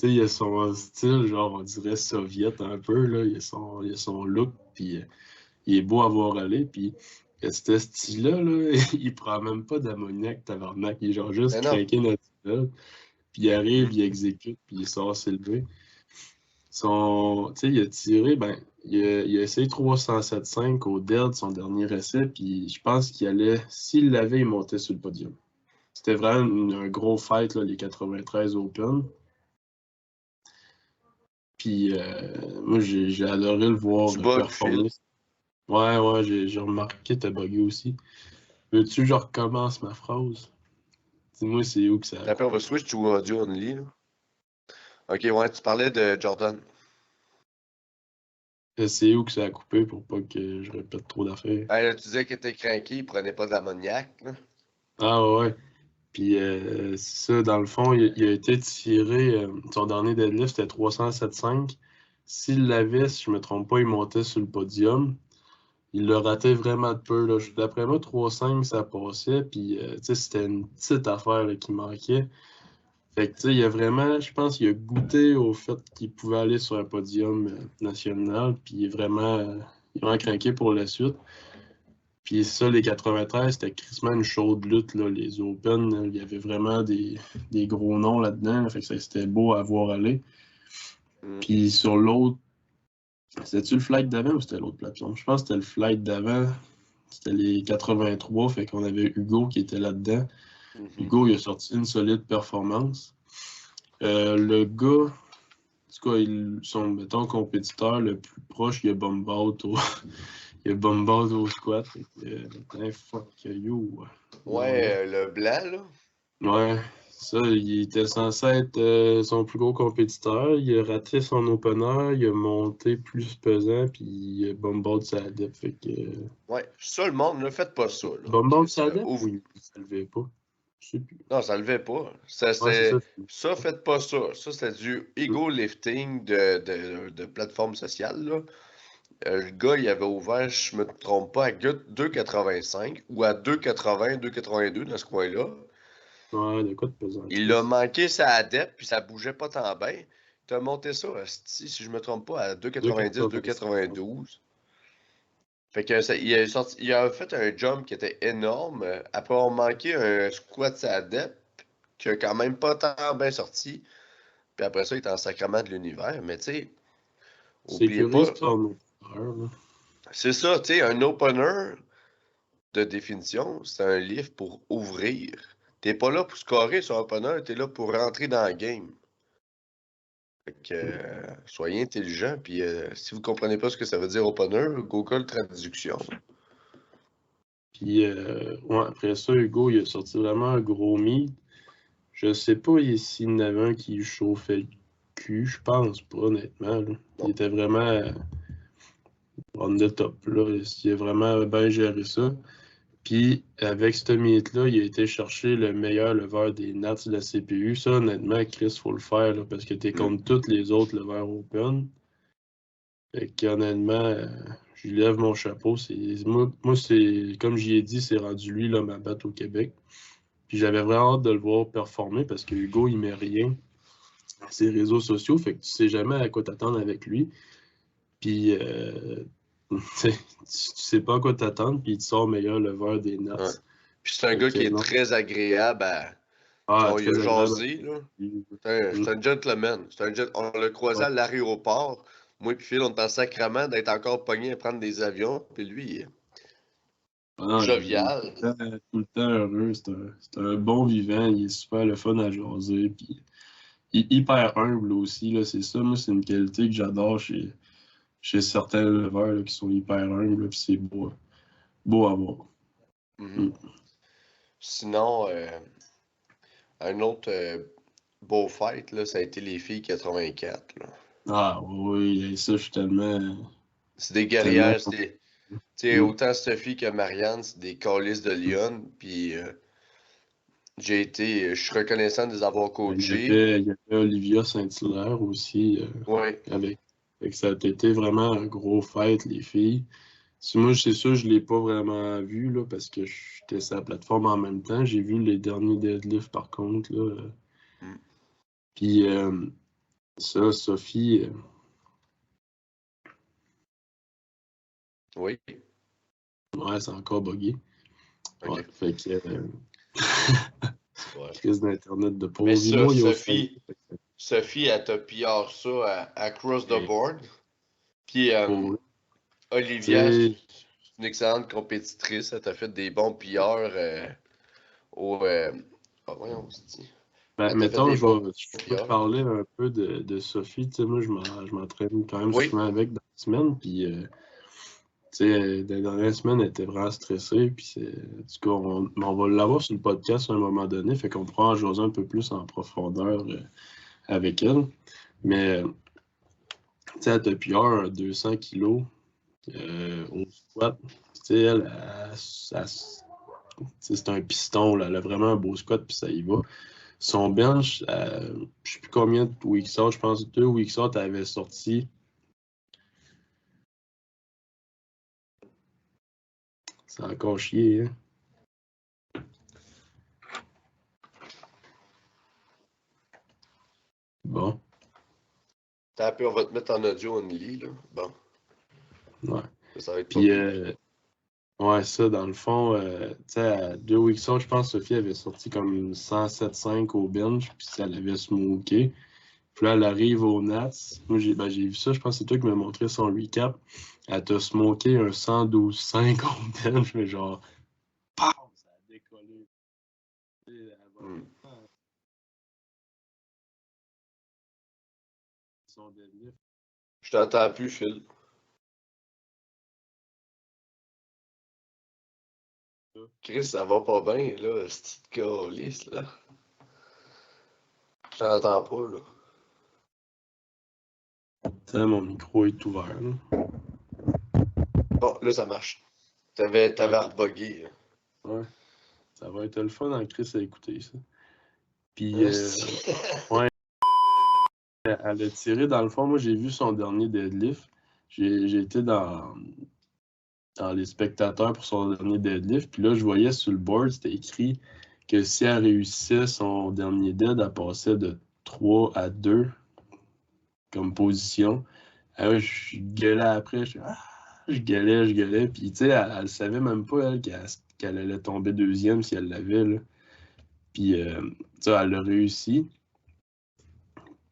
Speaker 2: il a son style, genre, on dirait soviète un peu. Là. Il a son look, puis il est beau à voir aller. Puis, ce style-là, là, il prend même pas d'ammoniac, tabarnak. Il est genre juste
Speaker 1: Mais non.
Speaker 2: craqué naturel. Puis il arrive, il exécute, puis il sort s'élever. Tu sais, il a tiré, il a essayé 307,5 au dead, son dernier essai, puis je pense qu'il allait, s'il l'avait, il montait sur le podium. C'était vraiment un gros fight, là, les 93 Open. Puis moi, j'ai adoré le voir
Speaker 1: Tu bugs,
Speaker 2: performer.
Speaker 1: Phil.
Speaker 2: Ouais, j'ai remarqué t'as bugué aussi. Veux-tu que je recommence ma phrase? Dis-moi, c'est où que ça a
Speaker 1: Après, on va
Speaker 2: coupé.
Speaker 1: switch to audio only. Là. Ok, ouais, tu parlais de Jordan.
Speaker 2: C'est où que ça a coupé pour pas que je répète trop d'affaires.
Speaker 1: Là, tu disais qu'il était craqué, il prenait pas d'ammoniac. Là.
Speaker 2: Ah ouais. Puis c'est ça, dans le fond, il a été tiré, son dernier deadlift c'était 307,5. S'il l'avait, si je me trompe pas, il montait sur le podium. Il l'a raté vraiment de peu. Là. D'après moi, 3,5, ça passait. Puis tu sais, c'était une petite affaire là, qui manquait. Fait que tu sais, il a vraiment, je pense qu'il a goûté au fait qu'il pouvait aller sur un podium national. Puis il est vraiment craqué pour la suite. Puis ça, les 93, c'était crissement une chaude lutte, là, les Open. Là, il y avait vraiment des gros noms là-dedans. Là, fait que c'était beau à voir aller. Puis sur l'autre, c'était-tu le flight d'avant ou c'était l'autre plateforme? Je pense que c'était le flight d'avant. C'était les 83, fait qu'on avait Hugo qui était là-dedans. Hugo, il a sorti une solide performance. Le gars, en tout cas, son, mettons, compétiteur le plus proche, il y a Bombard au squat. Fuck you.
Speaker 1: Ouais, le blanc, là.
Speaker 2: Ouais, ça, il était censé être son plus gros compétiteur. Il a raté son opener, il a monté plus pesant, puis il a bombardé sa adepte. Fait que.
Speaker 1: Ouais, ça, le monde, ne faites pas ça. Là.
Speaker 2: Bombardé sa adepte
Speaker 1: Ouvre.
Speaker 2: ou il ne levait pas? Je sais plus.
Speaker 1: Non, ça levait pas.
Speaker 2: Ouais, c'est ça.
Speaker 1: Ça, faites pas ça. Ça, c'est du ego lifting de plateforme sociale. Là. Le gars, il avait ouvert, je me trompe pas, à 2,85 ou à 2,80, 2,82 dans ce coin-là.
Speaker 2: Ouais, de quoi de pesant?
Speaker 1: Il a manqué sa adepte, puis ça bougeait pas tant bien. Tu as monté ça, si je me trompe pas, à 2,90, 2,92. Fait que il a fait un jump qui était énorme. Après avoir manqué un squat sa adepte, qui a quand même pas tant bien sorti. Puis après ça, il est en sacrement de l'univers. Mais tu sais, oubliez
Speaker 2: Sécurise
Speaker 1: pas,
Speaker 2: ton opener, là.
Speaker 1: c'est ça, tu sais, un opener, de définition, c'est un livre pour ouvrir. T'es pas là pour scorer sur un opener, t'es là pour rentrer dans le game. Fait que, soyez intelligent, puis si vous comprenez pas ce que ça veut dire opener, Google traduction.
Speaker 2: Puis, ouais, après ça, Hugo, il a sorti vraiment un gros meet. Je sais pas s'il y en avait un qui chauffait le cul, je pense pas, honnêtement. Là. Il était vraiment on the top, là. Il a vraiment bien géré ça. Puis, avec ce meet-là, il a été chercher le meilleur leveur des Nats de la CPU. Ça, honnêtement, Chris, faut le faire, là, parce que t'es contre tous les autres leveurs open. Fait qu'honnêtement, je lui lève mon chapeau. Moi c'est, comme j'y ai dit, c'est rendu lui, là, ma batte au Québec. Puis j'avais vraiment hâte de le voir performer parce que Hugo, il met rien à ses réseaux sociaux. Fait que tu sais jamais à quoi t'attendre avec lui. Puis, tu sais pas à quoi t'attendre, puis il te sort meilleur leveur des Nats.
Speaker 1: Ouais. Puis c'est un
Speaker 2: Fait
Speaker 1: gars
Speaker 2: que
Speaker 1: qui est
Speaker 2: non.
Speaker 1: très agréable à.
Speaker 2: Ah,
Speaker 1: On y a
Speaker 2: très agréable.
Speaker 1: jasé, là. C'est un gentleman. On l'a croisé
Speaker 2: Ouais.
Speaker 1: à l'aéroport. Moi puis Phil, on était en sacrament d'être encore pogné à prendre des avions. Puis lui, il est
Speaker 2: Ah non, il est
Speaker 1: jovial.
Speaker 2: tout le temps heureux. C'est un bon vivant. Il est super le fun à jaser. Puis il est hyper humble aussi. Là, c'est ça, moi, c'est une qualité que j'adore chez certains leveurs là, qui sont hyper humbles. Puis c'est beau à voir.
Speaker 1: Mhm. Sinon, un autre beau fight, là, ça a été les filles 84. Là.
Speaker 2: Ah oui, ça, je suis tellement.
Speaker 1: C'est des
Speaker 2: tellement...
Speaker 1: guerrières. Tu sais, autant Sophie que Marianne, c'est des calices de Lyon. Puis je suis reconnaissant de les avoir coachés.
Speaker 2: Il y avait Olivia Saint-Hilaire aussi.
Speaker 1: Ouais.
Speaker 2: Fait que ça a été vraiment un gros fight, les filles. Moi, c'est sûr, je ne l'ai pas vraiment vu là, parce que j'étais sur la plateforme en même temps. J'ai vu les derniers deadlifts par contre. Là.
Speaker 1: Mm.
Speaker 2: Puis ça, Sophie.
Speaker 1: Oui.
Speaker 2: Ouais, c'est encore buggé.
Speaker 1: Ok.
Speaker 2: Ouais, fait que.
Speaker 1: Ouais.
Speaker 2: Crise d'Internet de
Speaker 1: Mais
Speaker 2: pause.
Speaker 1: ça,
Speaker 2: Moi, il y a
Speaker 1: Sophie, elle t'a PR ça across the
Speaker 2: Et
Speaker 1: board. Puis
Speaker 2: pour
Speaker 1: Olivia, c'est
Speaker 2: tu sais,
Speaker 1: une excellente compétitrice. Elle t'a fait des bons PR au. Voyons, on se dit.
Speaker 2: ben,
Speaker 1: Elle t'a fait
Speaker 2: mettons,
Speaker 1: des bons
Speaker 2: je peux te
Speaker 1: PR.
Speaker 2: parler un peu de Sophie. Tu sais, moi, je m'entraîne quand même
Speaker 1: Oui.
Speaker 2: souvent avec dans la semaine. Puis, tu sais, dans les dernières semaines, elle était vraiment stressée. Puis, en tout cas, on va l'avoir sur le podcast à un moment donné. Fait qu'on pourra en jaser un peu plus en profondeur avec elle. Mais, tu sais, elle t'a PR 200 kilos au squat. Tu sais, c'est un piston, là. Elle a vraiment un beau squat, puis ça y va. Son bench, je sais plus combien de weeks out, je pense 2 weeks out, elle avait sorti. C'est encore chier, hein? Bon,
Speaker 1: T'as peu, on va te mettre en audio only, là. Bon,
Speaker 2: ouais.
Speaker 1: ça va être pas
Speaker 2: Puis,
Speaker 1: pire.
Speaker 2: ouais, ça, dans le fond, tu sais, à 2 weeks out, je pense que Sophie avait sorti comme 107,5 au bench, puis ça l'avait smoké. Puis là, elle arrive au Nats. Moi, j'ai vu ça, je pense que c'est toi qui m'as montré son recap. Elle t'a smoké un 112,5 au bench, mais genre, PAM! Ça a décollé. Tu sais, elle va
Speaker 1: Hmm.
Speaker 2: son deadlift.
Speaker 1: Je t'entends plus, Phil. Chris, ça va pas bien, là, cette calice, là. Je t'entends pas, là.
Speaker 2: Tu sais, mon micro est ouvert, là.
Speaker 1: Bon, là, ça marche. T'avais
Speaker 2: Ouais.
Speaker 1: rebugué, là.
Speaker 2: Ouais. Ça va être le fun en Chris à écouter, ça. Puis,
Speaker 1: Esti.
Speaker 2: ouais, elle a tiré, dans le fond, moi, j'ai vu son dernier deadlift. J'ai été dans les spectateurs pour son dernier deadlift. Puis là, je voyais sur le board, c'était écrit que si elle réussissait son dernier dead, elle passait de 3 à 2 comme position. Ah ouais, je gueulais après, je gueulais. Puis, tu sais, elle savait même pas, elle, qu'elle allait tomber deuxième si elle l'avait, là. Puis, tu sais, elle a réussi.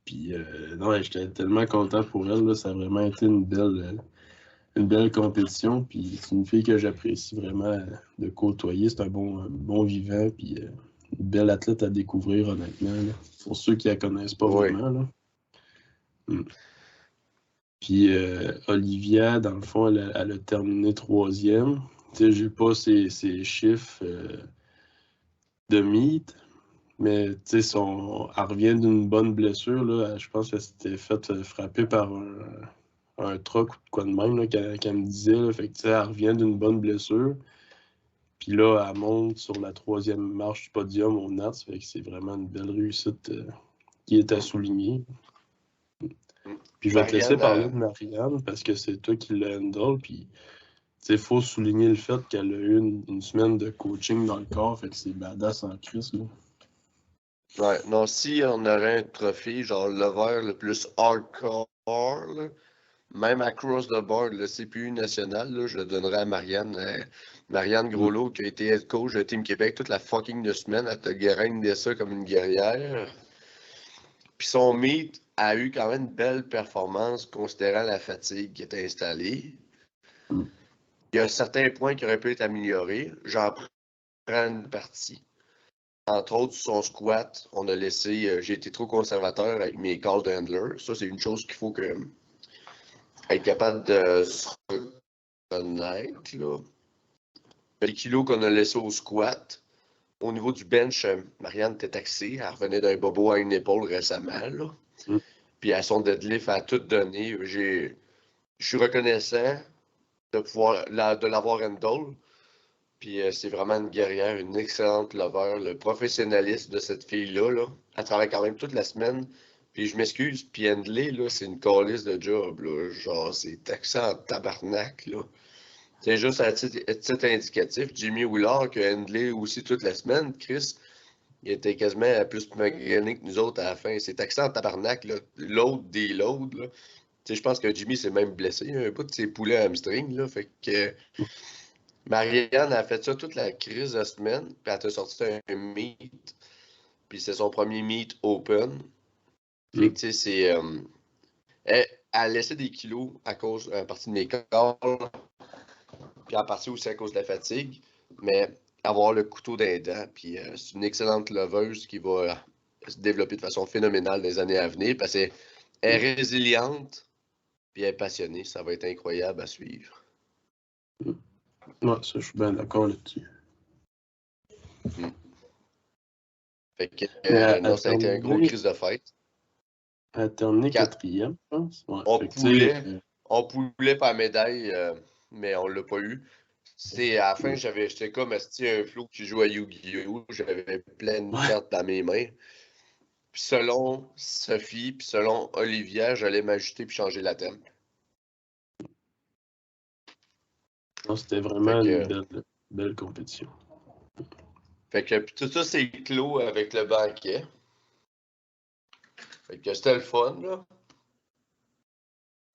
Speaker 2: Puis, non, ouais, j'étais tellement content pour elle, là. Ça a vraiment été une belle compétition. Puis, c'est une fille que j'apprécie vraiment de côtoyer. C'est un bon vivant. Puis, une belle athlète à découvrir, honnêtement, là. Pour ceux qui la connaissent pas
Speaker 1: Oui.
Speaker 2: vraiment, là. Puis Olivia, dans le fond, elle a terminé troisième. Tu sais, j'ai pas ses chiffres de meet, mais tu sais, elle revient d'une bonne blessure, là. Je pense qu'elle s'était faite frapper par un truck ou de quoi de même, là, qu'elle me disait, là. Fait que tu sais, elle revient d'une bonne blessure. Puis là, elle monte sur la troisième marche du podium au Nats. Fait que c'est vraiment une belle réussite qui est à souligner. Puis je vais te laisser
Speaker 1: Marianne,
Speaker 2: parler de Marianne parce que c'est toi qui le handle. Puis il faut souligner le fait qu'elle a eu une semaine de coaching dans le corps. Fait que c'est badass en crise, là.
Speaker 1: ouais, non, si on aurait un trophée, genre le vert le plus hardcore, là, même across the board, le CPU national, là, je le donnerais à Marianne. Marianne
Speaker 2: Mm.
Speaker 1: Groslot, qui a été head coach de Team Québec toute la fucking de semaine. Elle te grindé ça comme une guerrière. Puis son meet a eu quand même une belle performance considérant la fatigue qui était installée.
Speaker 2: Mm.
Speaker 1: Il y a certains points qui auraient pu être améliorés. J'en prends une partie. Entre autres, son squat, on a laissé. J'ai été trop conservateur avec mes calls de handler. Ça, c'est une chose qu'il faut être capable de se reconnaître, là. Les kilos qu'on a laissés au squat. Au niveau du bench, Marianne était taxée. Elle revenait d'un bobo à une épaule récemment, là.
Speaker 2: Mm.
Speaker 1: Puis à son deadlift, elle a tout donné. Je suis reconnaissant de l'avoir handle. Puis c'est vraiment une guerrière, une excellente lover. Le professionnalisme de cette fille-là, là, elle travaille quand même toute la semaine. Puis je m'excuse, puis handler, là, c'est une calice de job, là. Genre, c'est taxé en tabarnak, là. C'est juste à titre indicatif. Jimmy Willard, qui a handlé aussi toute la semaine, Chris, il était quasiment plus magréné que nous autres à la fin. C'est taxé en tabarnak, là. L'autre des loads, là. Tu sais, je pense que Jimmy s'est même blessé un bout de ses poulets à hamstring, là. Fait que Marianne a fait ça toute la crise de semaine, puis elle t'a sorti un meet, puis c'est son premier meet open. Fait que, tu sais, c'est... elle a laissé des kilos à partir de mes corps, puis à partir aussi à cause de la fatigue, mais avoir le couteau dans les dents, puis c'est une excellente loveuse qui va se développer de façon phénoménale dans les années à venir, parce qu'elle est résiliente, puis elle est passionnée. Ça va être incroyable à suivre.
Speaker 2: Ouais, ça, je suis bien d'accord là-dessus.
Speaker 1: Fait que, non, ça a été un gros crise de fête.
Speaker 2: Elle a terminé 4e, je pense. Ouais,
Speaker 1: on poulait par médaille, mais on l'a pas eu. À la fin, j'étais comme un flou qui joue à Yu-Gi-Oh! J'avais plein de cartes dans mes mains. Puis selon Sophie, puis selon Olivia, j'allais m'ajouter puis changer la thème.
Speaker 2: Non, c'était vraiment une belle compétition.
Speaker 1: Fait que puis tout ça, c'est clos avec le banquet. Fait que c'était le fun, là.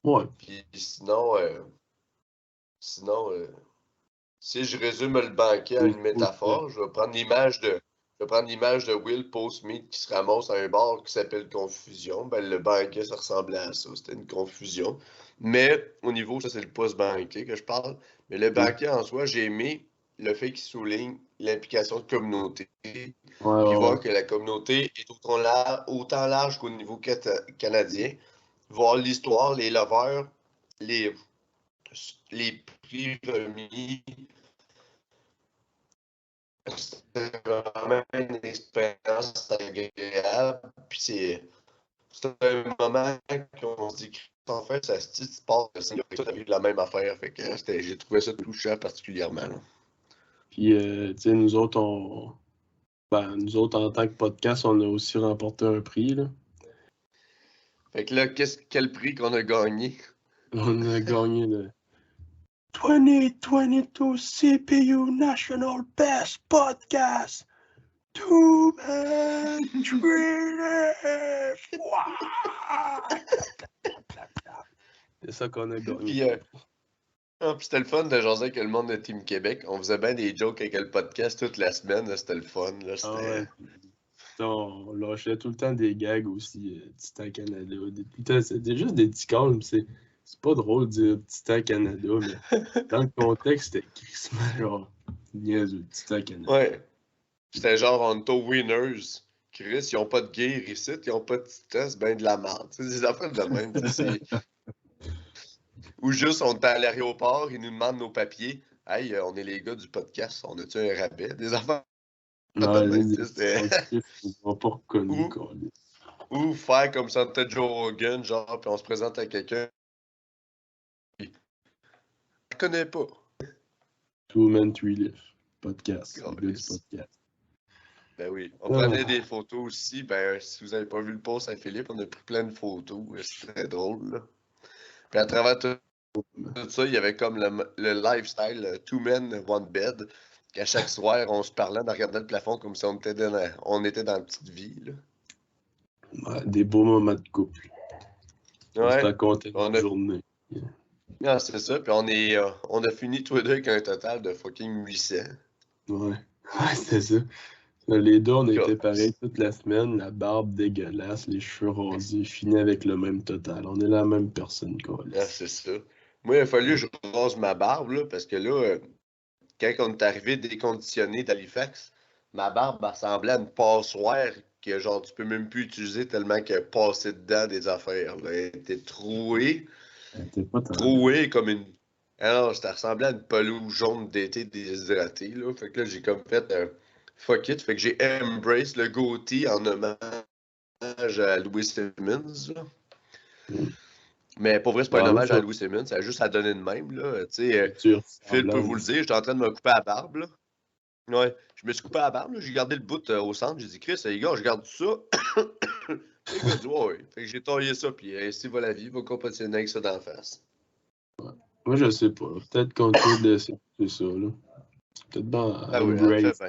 Speaker 2: Ouais.
Speaker 1: Puis sinon, si je résume le banquet à une métaphore, je vais prendre l'image de Will Postmeat qui se ramasse à un bar qui s'appelle Confusion. Ben, le banquet, ça ressemblait à ça. C'était une confusion. Mais au niveau, ça c'est le post-banquet que je parle. Mais le banquet en soi, j'ai aimé le fait qu'il souligne l'implication de communauté. Puis voir que la communauté est autant large qu'au niveau canadien. Voir l'histoire, les lovers, les prix remis. C'était vraiment une expérience agréable. Puis c'est un moment qu'on se dit en fait, ça se passe, c'est tout de la même affaire. Fait que j'ai trouvé ça touchant particulièrement. Là.
Speaker 2: Puis, tu sais, nous autres, en tant que podcast, on a aussi remporté un prix, là.
Speaker 1: Fait que là, quel prix qu'on a gagné?
Speaker 2: On a gagné le 2022 CPU National Best Podcast. Two-Man Thriller! C'est ça qu'on a gagné.
Speaker 1: Puis c'était le fun de jaser avec le monde de Team Québec. On faisait bien des jokes avec le podcast toute la semaine. Là, c'était le fun. Là,
Speaker 2: ouais. On lâchait tout le temps des gags aussi, Titan Canada. C'était juste des petits calmes. C'est pas drôle de dire Titan Canada, mais dans le contexte, c'était crissement genre niaiseux, Titan Canada.
Speaker 1: Ouais. C'était genre Onto Winners. Chris, ils ont pas de gear ici, ils ont pas de titan, c'est ben de la merde. C'est des affaires de même. Ou juste, on est à l'aéroport, ils nous demandent nos papiers. Hey, on est les gars du podcast, on a-tu un rabais? Des affaires de même.
Speaker 2: Ils sont pas reconnus,
Speaker 1: ou faire comme Santa Joe Rogan, genre, puis on se présente à quelqu'un. Je le connais pas.
Speaker 2: Two-Man Thriller podcast. Le gars du podcast.
Speaker 1: Ben oui. On prenait des photos aussi. Ben, si vous avez pas vu le post à Philippe, on a pris plein de photos. C'était drôle, là. Puis à travers tout ça, il y avait comme le lifestyle Two Men, One Bed. Qu'à chaque soir, on se parlait en regardant le plafond comme si on était dans la petite vie, là.
Speaker 2: Ouais, des beaux moments de couple.
Speaker 1: Ouais.
Speaker 2: On s'est raconté une journée.
Speaker 1: Ah, c'est ça. Puis on a fini tous les deux avec un total de fucking 800.
Speaker 2: Ouais, c'est ça. Les deux, on a été pareils toute la semaine, la barbe dégueulasse, les cheveux rasés, fini avec le même total. On est la même personne, quoi.
Speaker 1: Ah, c'est ça. Moi, il a fallu que je rase ma barbe, là, parce que là, quand on est arrivé déconditionné d'Halifax, ma barbe ressemblait à une passoire que genre tu peux même plus utiliser tellement qu'elle passait dedans des affaires. Là. Elle était trouée. Trouée comme une. Alors, ça ressemblait à une pelouse jaune d'été déshydratée. Là. Fait que là, j'ai comme fait fuck it. Fait que j'ai embrace le goatee en hommage à Louis Simmons. Là. Mais pour vrai, c'est pas un hommage à Louis Simmons, ça a juste à donner de même. Là. Phil peut vous le dire, j'étais en train de me couper la barbe. Là. Ouais, je me suis coupé la barbe, j'ai gardé le bout au centre, j'ai dit Chris, les gars, je garde ça. Les gars dit ouais. Fait que j'ai taillé ça, puis ainsi va la vie, va compétitionner avec ça d'en face.
Speaker 2: Ouais. Moi, je sais pas. Peut-être continuer de c'est ça, là. Peut-être dans
Speaker 1: Embrace.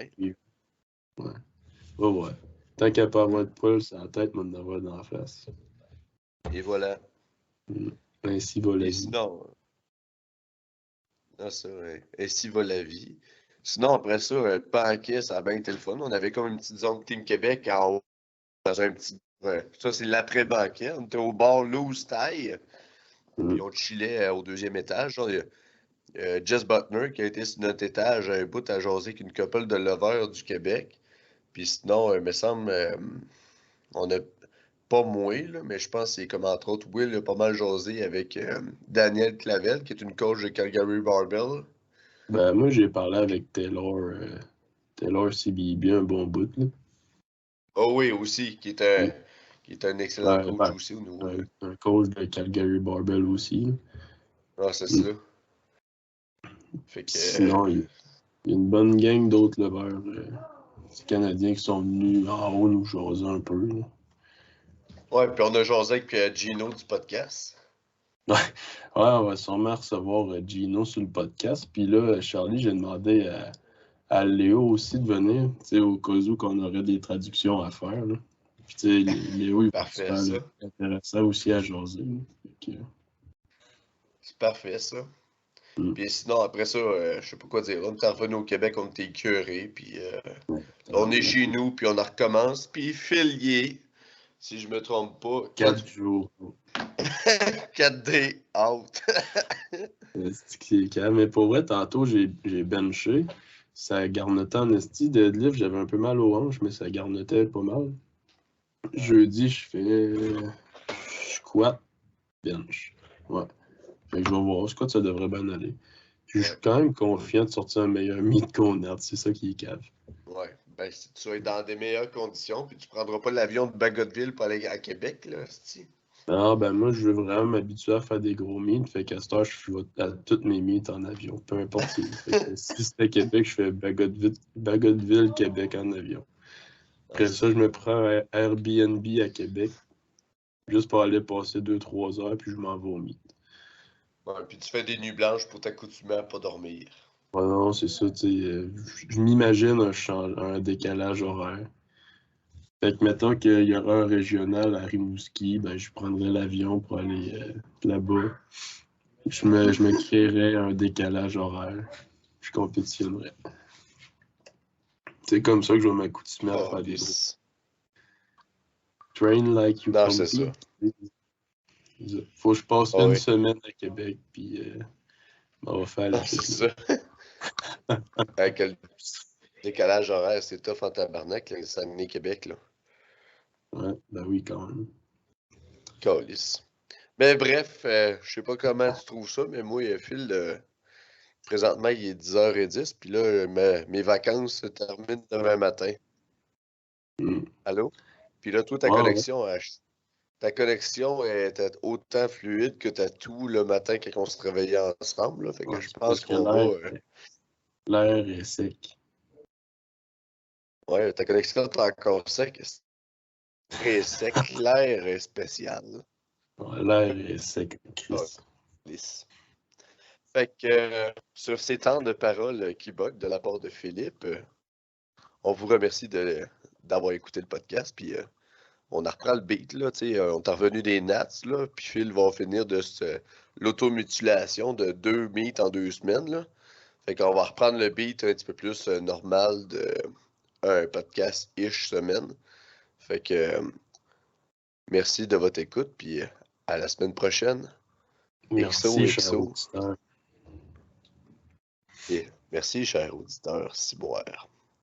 Speaker 2: Ouais. Ouais. Tant qu'à pas avoir de poils sur la tête, m'en avoir dans la face.
Speaker 1: Et voilà.
Speaker 2: Ainsi va la vie.
Speaker 1: Sinon, Ah, ça, ouais. Ainsi va la vie. Sinon, après ça, le banquet, ça a bien été le fun. On avait comme une petite zone Team Québec en haut, dans un petit. Ouais. Ça, c'est l'après-banquet. On était au bar Loose Taille, puis on chillait au deuxième étage. Genre, il y a, Jess Butner qui a été sur notre étage un bout à jaser avec une couple de lovers du Québec. Puis sinon, il me semble, on a pas moi, là, mais je pense que c'est comme entre autres Will a pas mal jasé avec Daniel Clavel, qui est une coach de Calgary Barbell.
Speaker 2: Ben, moi, j'ai parlé avec Taylor CBB un bon bout, là.
Speaker 1: Oh oui, aussi, qui est un excellent
Speaker 2: Ben,
Speaker 1: coach aussi au niveau.
Speaker 2: un coach de Calgary Barbell aussi, là.
Speaker 1: Ah, c'est ça. Fait que.
Speaker 2: Sinon, il y a une bonne gang d'autres leveurs Canadiens qui sont venus en haut nous jaser un peu, là.
Speaker 1: Ouais, puis on a jasé avec Gino du podcast.
Speaker 2: Ouais, on va sûrement recevoir Gino sur le podcast. Puis là, Charlie, j'ai demandé à Léo aussi de venir, tu sais, au cas où qu'on aurait des traductions à faire, là. Puis tu sais, Léo, il va être
Speaker 1: Parfait,
Speaker 2: super
Speaker 1: ça.
Speaker 2: intéressant aussi à jaser, là. Fait que,
Speaker 1: C'est parfait, ça.
Speaker 2: Mm.
Speaker 1: Puis sinon, après ça, je sais pas quoi dire. On est revenu au Québec, on était écœurés, puis là, on est chez nous, puis on recommence. Puis filier, si je me trompe pas,
Speaker 2: 4 jours.
Speaker 1: 4D out.
Speaker 2: C'est calme. Mais pour vrai, tantôt, j'ai benché. Ça garnotait en esti de livre. J'avais un peu mal aux hanches, mais ça garnotait pas mal. Jeudi, je fais squat, bench. Ouais. Fait que je vais voir. Squat, ça devrait bien aller. Puis je suis quand même confiant de sortir un meilleur meet qu'on a. C'est ça qui est cave.
Speaker 1: Ouais, ben si tu vas être dans des meilleures conditions, puis tu prendras pas l'avion de Bagotville pour aller à Québec, là, c'ti.
Speaker 2: Ah, ben moi, je veux vraiment m'habituer à faire des gros meets. Fait qu'à cette heure, je vais à toutes mes meets en avion, peu importe c'est où. Fait que si c'était Québec, je fais Bagotville, Québec en avion. Après ça, je me prends un Airbnb à Québec, juste pour aller passer 2-3 heures, puis je m'en vais au meet.
Speaker 1: Ouais, puis tu fais des nuits blanches pour t'accoutumer à pas dormir.
Speaker 2: Ouais, non, c'est ça, tu sais. Je m'imagine un décalage horaire. Fait que mettons qu'il y aura un régional à Rimouski, ben je prendrai l'avion pour aller là-bas. Je me créerais un décalage horaire. Je compétitionnerais. C'est comme ça que je vais m'accoutumer à faire des gros.
Speaker 1: Calice.
Speaker 2: Train like you
Speaker 1: Non, c'est ça.
Speaker 2: compete. Faut que je passe
Speaker 1: Ah
Speaker 2: une
Speaker 1: oui.
Speaker 2: semaine à Québec, puis on va faire la
Speaker 1: Ah, c'est
Speaker 2: fête, là.
Speaker 1: ça. Avec le décalage horaire, c'est tough en tabarnak, là, Saguenay, Québec, là.
Speaker 2: Ouais, ben oui, quand même.
Speaker 1: Calice. Mais bref, je sais pas comment tu trouves ça, mais moi, Phil, présentement, il est 10h10, puis là, mes vacances se terminent demain matin.
Speaker 2: Mm.
Speaker 1: Allô? Puis là, toi,
Speaker 2: Ouais.
Speaker 1: ta connexion est autant fluide que t'as tout le matin quand on se réveillait ensemble, là. Fait que
Speaker 2: Ouais,
Speaker 1: je
Speaker 2: c'est
Speaker 1: pense
Speaker 2: parce que
Speaker 1: qu'on va.
Speaker 2: l'air est sec.
Speaker 1: Ouais, ta connexion est encore sec. Très sec, l'air est spécial.
Speaker 2: Ouais, l'air est sec,
Speaker 1: Ah,
Speaker 2: Chris.
Speaker 1: lisse. Fait que sur ces temps de paroles qui bug de la part de Philippe, on vous remercie d'avoir écouté le podcast. Puis on reprend le beat, là, tu sais, on est revenu des Nats, là, puis Phil va finir de l'automutilation de 2 meets en 2 semaines, là. Fait qu'on va reprendre le beat un petit peu plus normal de un podcast-ish semaine. Fait que merci de votre écoute, puis à la semaine prochaine.
Speaker 2: Merci, cher
Speaker 1: XOXO.
Speaker 2: auditeur.
Speaker 1: Et merci, cher auditeur Ciboire.